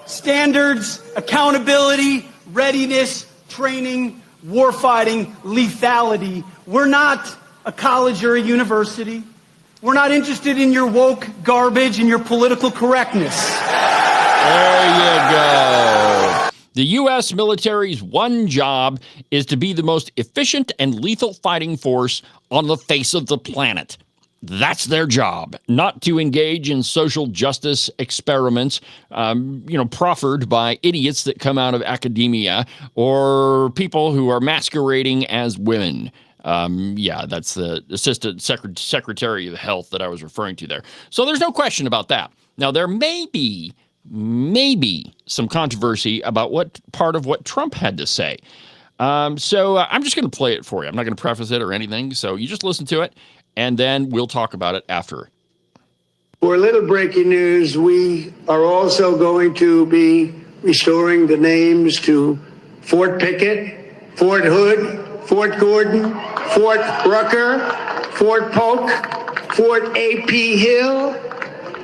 Standards, accountability, readiness, training, warfighting, lethality. We're not a college or a university. We're not interested in your woke garbage and your political correctness. There you go. The U.S. military's one job is to be the most efficient and lethal fighting force on the face of the planet. That's their job, not to engage in social justice experiments, proffered by idiots that come out of academia or people who are masquerading as women. That's the Assistant Secretary of Health that I was referring to there. So there's no question about that. Now, there may be some controversy about what part of what Trump had to say. So I'm just going to play it for you. I'm not going to preface it or anything. So you just listen to it, and then we'll talk about it after. For a little breaking news, we are also going to be restoring the names to Fort Pickett, Fort Hood, Fort Gordon, Fort Rucker, Fort Polk, Fort A.P. Hill,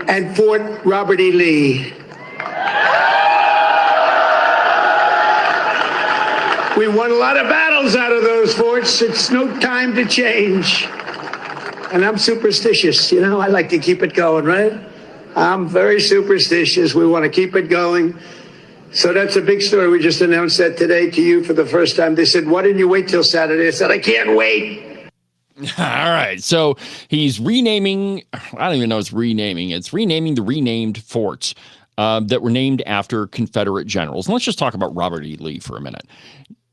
and Fort Robert E. Lee. We won a lot of battles out of those forts. It's no time to change. And I'm superstitious, you know, I like to keep it going, right? I'm very superstitious. We want to keep it going. So that's a big story. We just announced that today to you for the first time. They said, why didn't you wait till Saturday? I said, I can't wait. All right. So he's renaming, I don't even know it's renaming. It's renaming the renamed forts that were named after Confederate generals. And let's just talk about Robert E. Lee for a minute.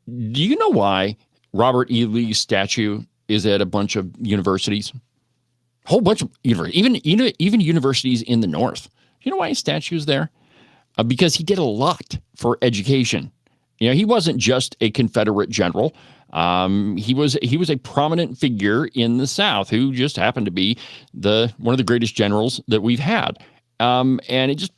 Do you know why Robert E. Lee's statue is at a bunch of universities? A whole bunch of universities, even universities in the North. Do you know why his statue is there? Because he did a lot for education. You know, he wasn't just a Confederate general. He was a prominent figure in the South who just happened to be one of the greatest generals that we've had. And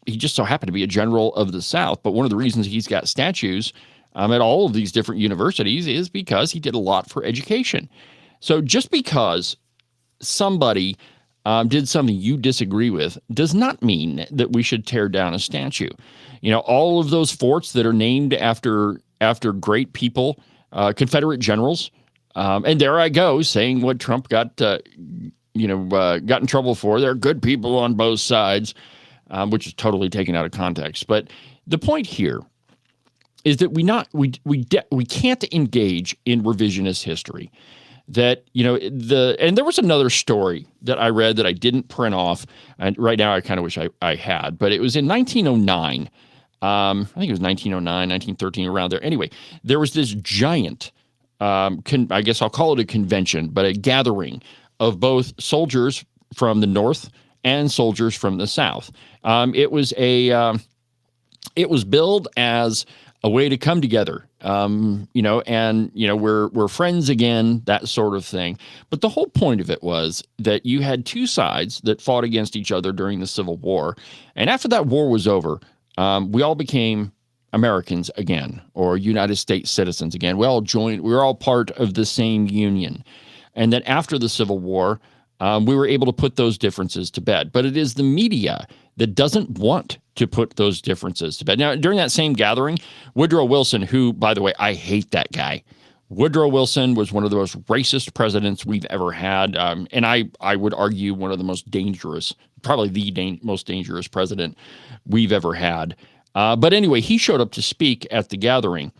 he just so happened to be a general of the South. But one of the reasons he's got statues at all of these different universities is because he did a lot for education. So just because somebody did something you disagree with does not mean that we should tear down a statue. You know, all of those forts that are named after great people, Confederate generals, and there I go saying what Trump got in trouble for. There are good people on both sides, which is totally taken out of context. But the point here is that we can't engage in revisionist history. That, you know, and there was another story that I read that I didn't print off, and right now I kind of wish I had, but it was in 1909. I think it was 1909, 1913, around there. Anyway, there was this giant, I guess I'll call it a convention, but a gathering of both soldiers from the North and soldiers from the South. It was billed as a way to come together, we're friends again, that sort of thing. But the whole point of it was that you had two sides that fought against each other during the Civil War. And after that war was over, we all became Americans again, or United States citizens again. We were all part of the same union. And then after the Civil War, we were able to put those differences to bed. But it is the media that doesn't want to put those differences to bed. Now, during that same gathering, Woodrow Wilson, who, by the way, I hate that guy. Woodrow Wilson was one of the most racist presidents we've ever had. And I would argue one of the most dangerous, probably the most dangerous president we've ever had. But anyway, he showed up to speak at the gathering.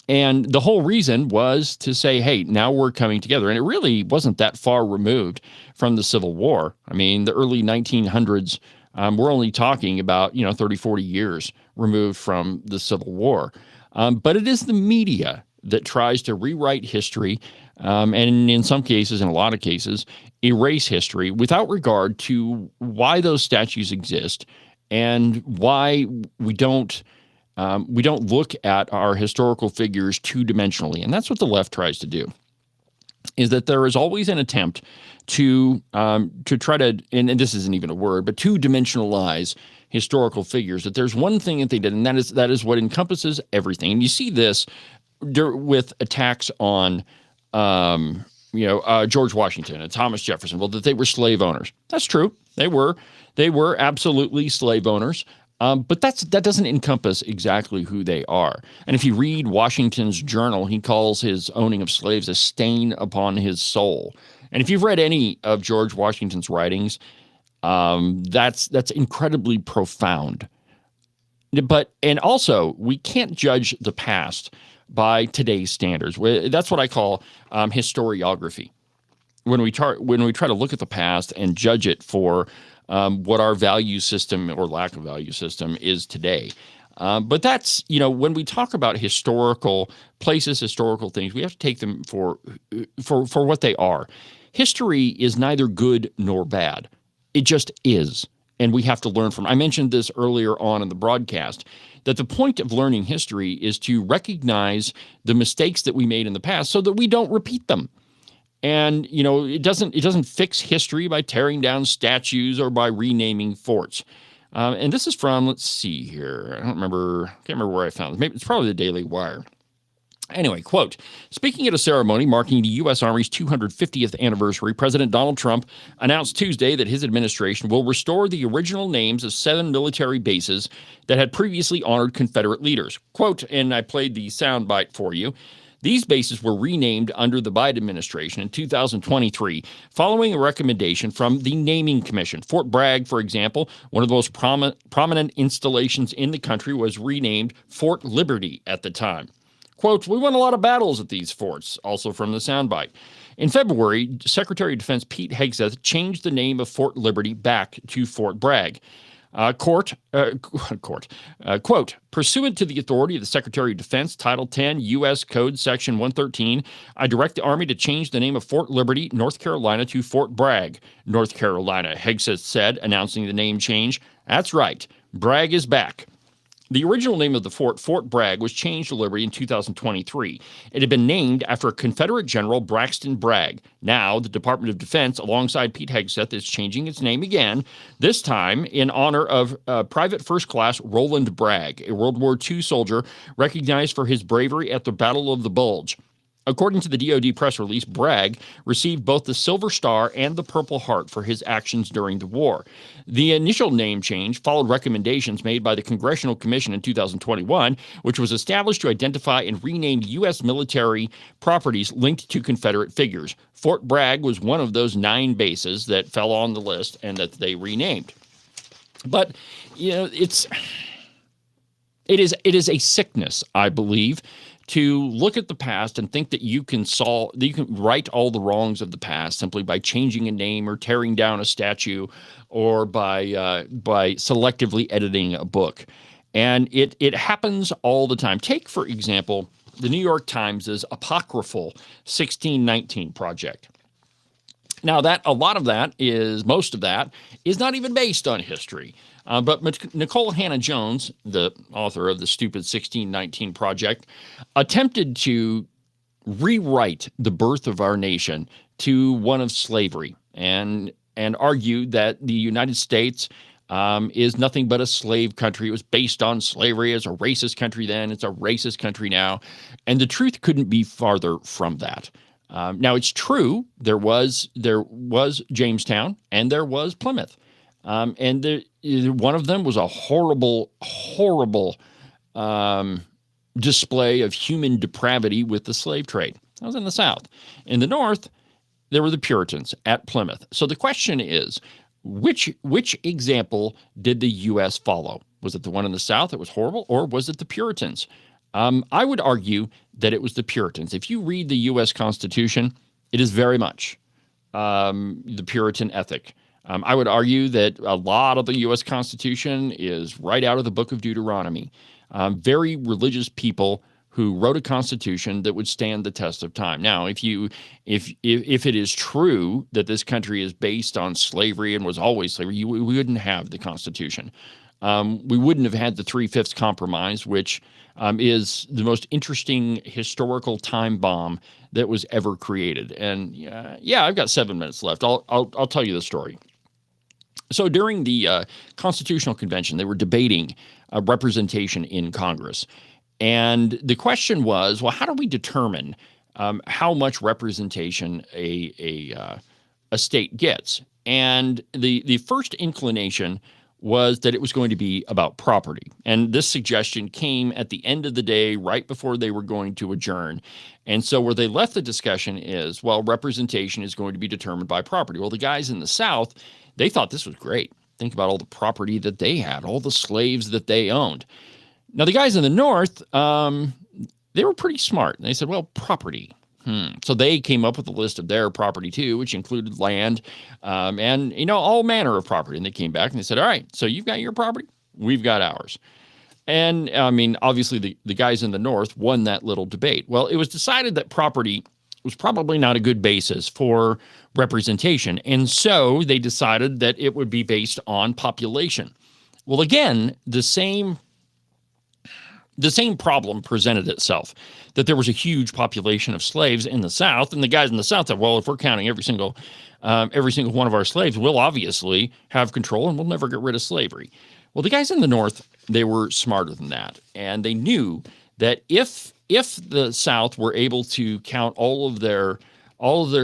And the whole reason was to say, hey, now we're coming together. And it really wasn't that far removed from the Civil War. I mean, the early 1900s, we're only talking about, 30, 40 years removed from the Civil War. But it is the media that tries to rewrite history, and in some cases, in a lot of cases, erase history without regard to why those statues exist and why we don't look at our historical figures two-dimensionally. And that's what the left tries to do, is that there is always an attempt to try to, and this isn't even a word, but two-dimensionalize historical figures. That there's one thing that they did, and that is what encompasses everything. And you see this with attacks on, George Washington and Thomas Jefferson. Well, that they were slave owners. That's true. They were absolutely slave owners. But that doesn't encompass exactly who they are. And if you read Washington's journal, he calls his owning of slaves a stain upon his soul. And if you've read any of George Washington's writings, that's incredibly profound. And also, we can't judge the past by today's standards. That's what I call historiography. When we try to look at the past and judge it for what our value system or lack of value system is today. But that's, when we talk about historical places, historical things, we have to take them for what they are. History is neither good nor bad. It just is. And we have to learn from it. I mentioned this earlier on in the broadcast, that the point of learning history is to recognize the mistakes that we made in the past so that we don't repeat them. And, it doesn't fix history by tearing down statues or by renaming forts. And this is from, let's see here. I can't remember where I found it. Maybe it's probably the Daily Wire. Anyway, quote, speaking at a ceremony marking the U.S. Army's 250th anniversary, President Donald Trump announced Tuesday that his administration will restore the original names of 7 military bases that had previously honored Confederate leaders. Quote, and I played the soundbite for you. These bases were renamed under the Biden administration in 2023, following a recommendation from the Naming Commission. Fort Bragg, for example, one of the most prominent installations in the country, was renamed Fort Liberty at the time. Quote, we won a lot of battles at these forts, also from the soundbite. In February, Secretary of Defense Pete Hegseth changed the name of Fort Liberty back to Fort Bragg. Quote, pursuant to the authority of the Secretary of Defense, Title 10, U.S. Code, Section 113, I direct the Army to change the name of Fort Liberty, North Carolina, to Fort Bragg, North Carolina, Hegseth said, announcing the name change. That's right, Bragg is back. The original name of the fort, Fort Bragg, was changed to Liberty in 2023. It had been named after Confederate General Braxton Bragg. Now, the Department of Defense, alongside Pete Hegseth, is changing its name again, this time in honor of Private First Class Roland Bragg, a World War II soldier recognized for his bravery at the Battle of the Bulge. According to the DoD press release, Bragg received both the Silver Star and the Purple Heart for his actions during the war. The initial name change followed recommendations made by the Congressional Commission in 2021, which was established to identify and rename U.S. military properties linked to Confederate figures. Fort Bragg was one of those 9 bases that fell on the list and that they renamed. But, you know, it is a sickness, I believe, to look at the past and think that you can right all the wrongs of the past simply by changing a name or tearing down a statue or by selectively editing a book. And it happens all the time. Take, for example, the New York Times' apocryphal 1619 project. Now, most of that is not even based on history. But Nicole Hannah-Jones, the author of the stupid 1619 project, attempted to rewrite the birth of our nation to one of slavery and argued that the United States is nothing but a slave country. It was based on slavery as a racist country then. It's a racist country now. And the truth couldn't be farther from that. Now, it's true, there was Jamestown and there was Plymouth. And one of them was a horrible, horrible display of human depravity with the slave trade. That was in the South. In the North, there were the Puritans at Plymouth. So the question is, which example did the U.S. follow? Was it the one in the South that was horrible, or was it the Puritans? I would argue that it was the Puritans. If you read the U.S. Constitution, it is very much the Puritan ethic. I would argue that a lot of the U.S. Constitution is right out of the book of Deuteronomy. Very religious people who wrote a constitution that would stand the test of time. Now, if it is true that this country is based on slavery and was always slavery, we wouldn't have the Constitution. We wouldn't have had the 3/5 compromise, which is the most interesting historical time bomb that was ever created. And I've got 7 minutes left. I'll tell you the story. So during the Constitutional Convention, they were debating representation in Congress. And the question was, well, how do we determine how much representation a state gets? And the first inclination was that it was going to be about property. And this suggestion came at the end of the day, right before they were going to adjourn. And so where they left the discussion is, well, representation is going to be determined by property. Well, the guys in the South, they thought this was great. Think about all the property that they had, all the slaves that they owned. Now, the guys in the North, they were pretty smart. They said, well, property. So they came up with a list of their property, too, which included land and, all manner of property. And they came back and they said, all right, so you've got your property, we've got ours. And, obviously, the guys in the North won that little debate. Well, it was decided that property was probably not a good basis for representation. And so they decided that it would be based on population. Well, again, the same problem presented itself, that there was a huge population of slaves in the South, and the guys in the South said, well, if we're counting every single one of our slaves, we'll obviously have control and we'll never get rid of slavery. Well, the guys in the North, they were smarter than that, and they knew that if if the South were able to count all of their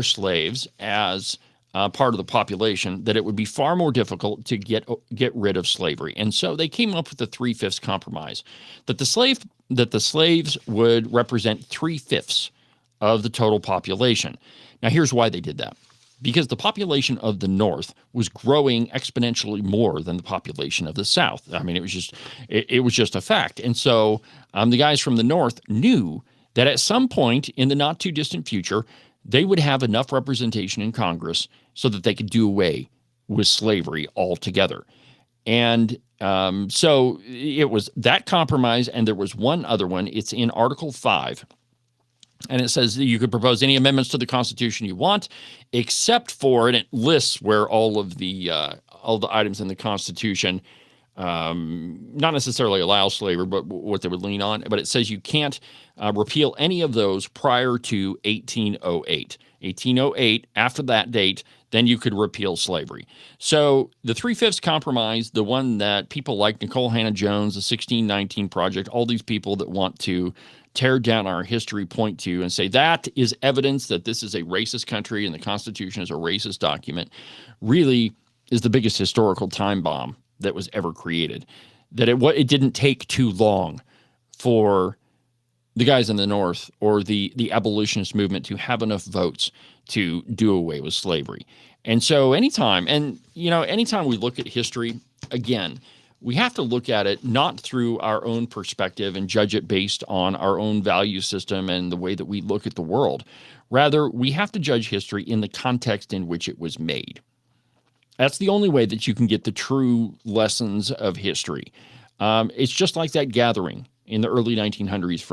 slaves as part of the population, that it would be far more difficult to get rid of slavery. And so they came up with the 3/5 compromise, that the slaves would represent 3/5 of the total population. Now, here's why they did that. Because the population of the North was growing exponentially more than the population of the South. I mean, it was just a fact. And so the guys from the North knew that at some point in the not too distant future, they would have enough representation in Congress so that they could do away with slavery altogether. And so it was that compromise, and there was one other one. It's in Article 5. And it says that you could propose any amendments to the Constitution you want, except for, and it lists where all the items in the Constitution not necessarily allow slavery, but what they would lean on. But it says you can't repeal any of those prior to 1808. 1808, after that date, then you could repeal slavery. So the 3/5 compromise, the one that people like Nicole Hannah-Jones, the 1619 Project, all these people that want to tear down our history point to and say that is evidence that this is a racist country and the Constitution is a racist document, really is the biggest historical time bomb that was ever created. That it didn't take too long for the guys in the North or the abolitionist movement to have enough votes to do away with slavery. And so anytime we look at history, again, we have to look at it not through our own perspective and judge it based on our own value system and the way that we look at the world. Rather, we have to judge history in the context in which it was made. That's the only way that you can get the true lessons of history. It's just like that gathering in the early 1900s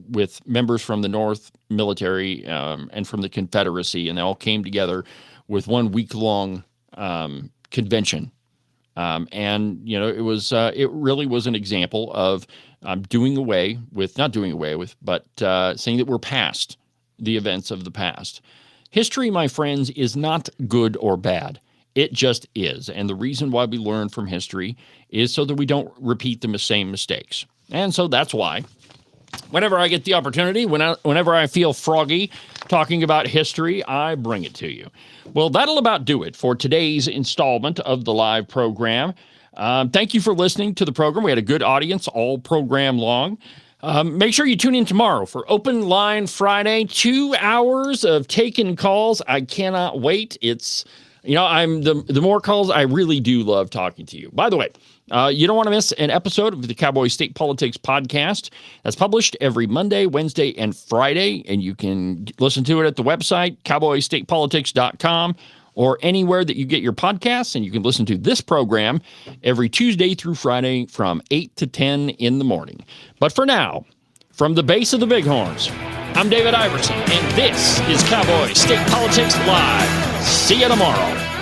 with members from the North military and from the Confederacy, and they all came together with one week-long convention. It really was an example of not doing away with, but saying that we're past the events of the past. History, my friends, is not good or bad. It just is. And the reason why we learn from history is so that we don't repeat the same mistakes. And so that's why whenever I get the opportunity, whenever I feel froggy talking about history, I bring it to you. Well, that'll about do it for today's installment of the live program. Thank you for listening to the program. We had a good audience all program long. Make sure you tune in tomorrow for Open Line Friday, 2 hours of taking calls. I cannot wait. It's, the more calls, I really do love talking to you. By the way, you don't want to miss an episode of the Cowboy State Politics podcast that's published every Monday, Wednesday, and Friday, and you can listen to it at the website, cowboystatepolitics.com, or anywhere that you get your podcasts, and you can listen to this program every Tuesday through Friday from 8 to 10 in the morning. But for now, from the base of the Bighorns, I'm David Iverson, and this is Cowboy State Politics Live. See you tomorrow.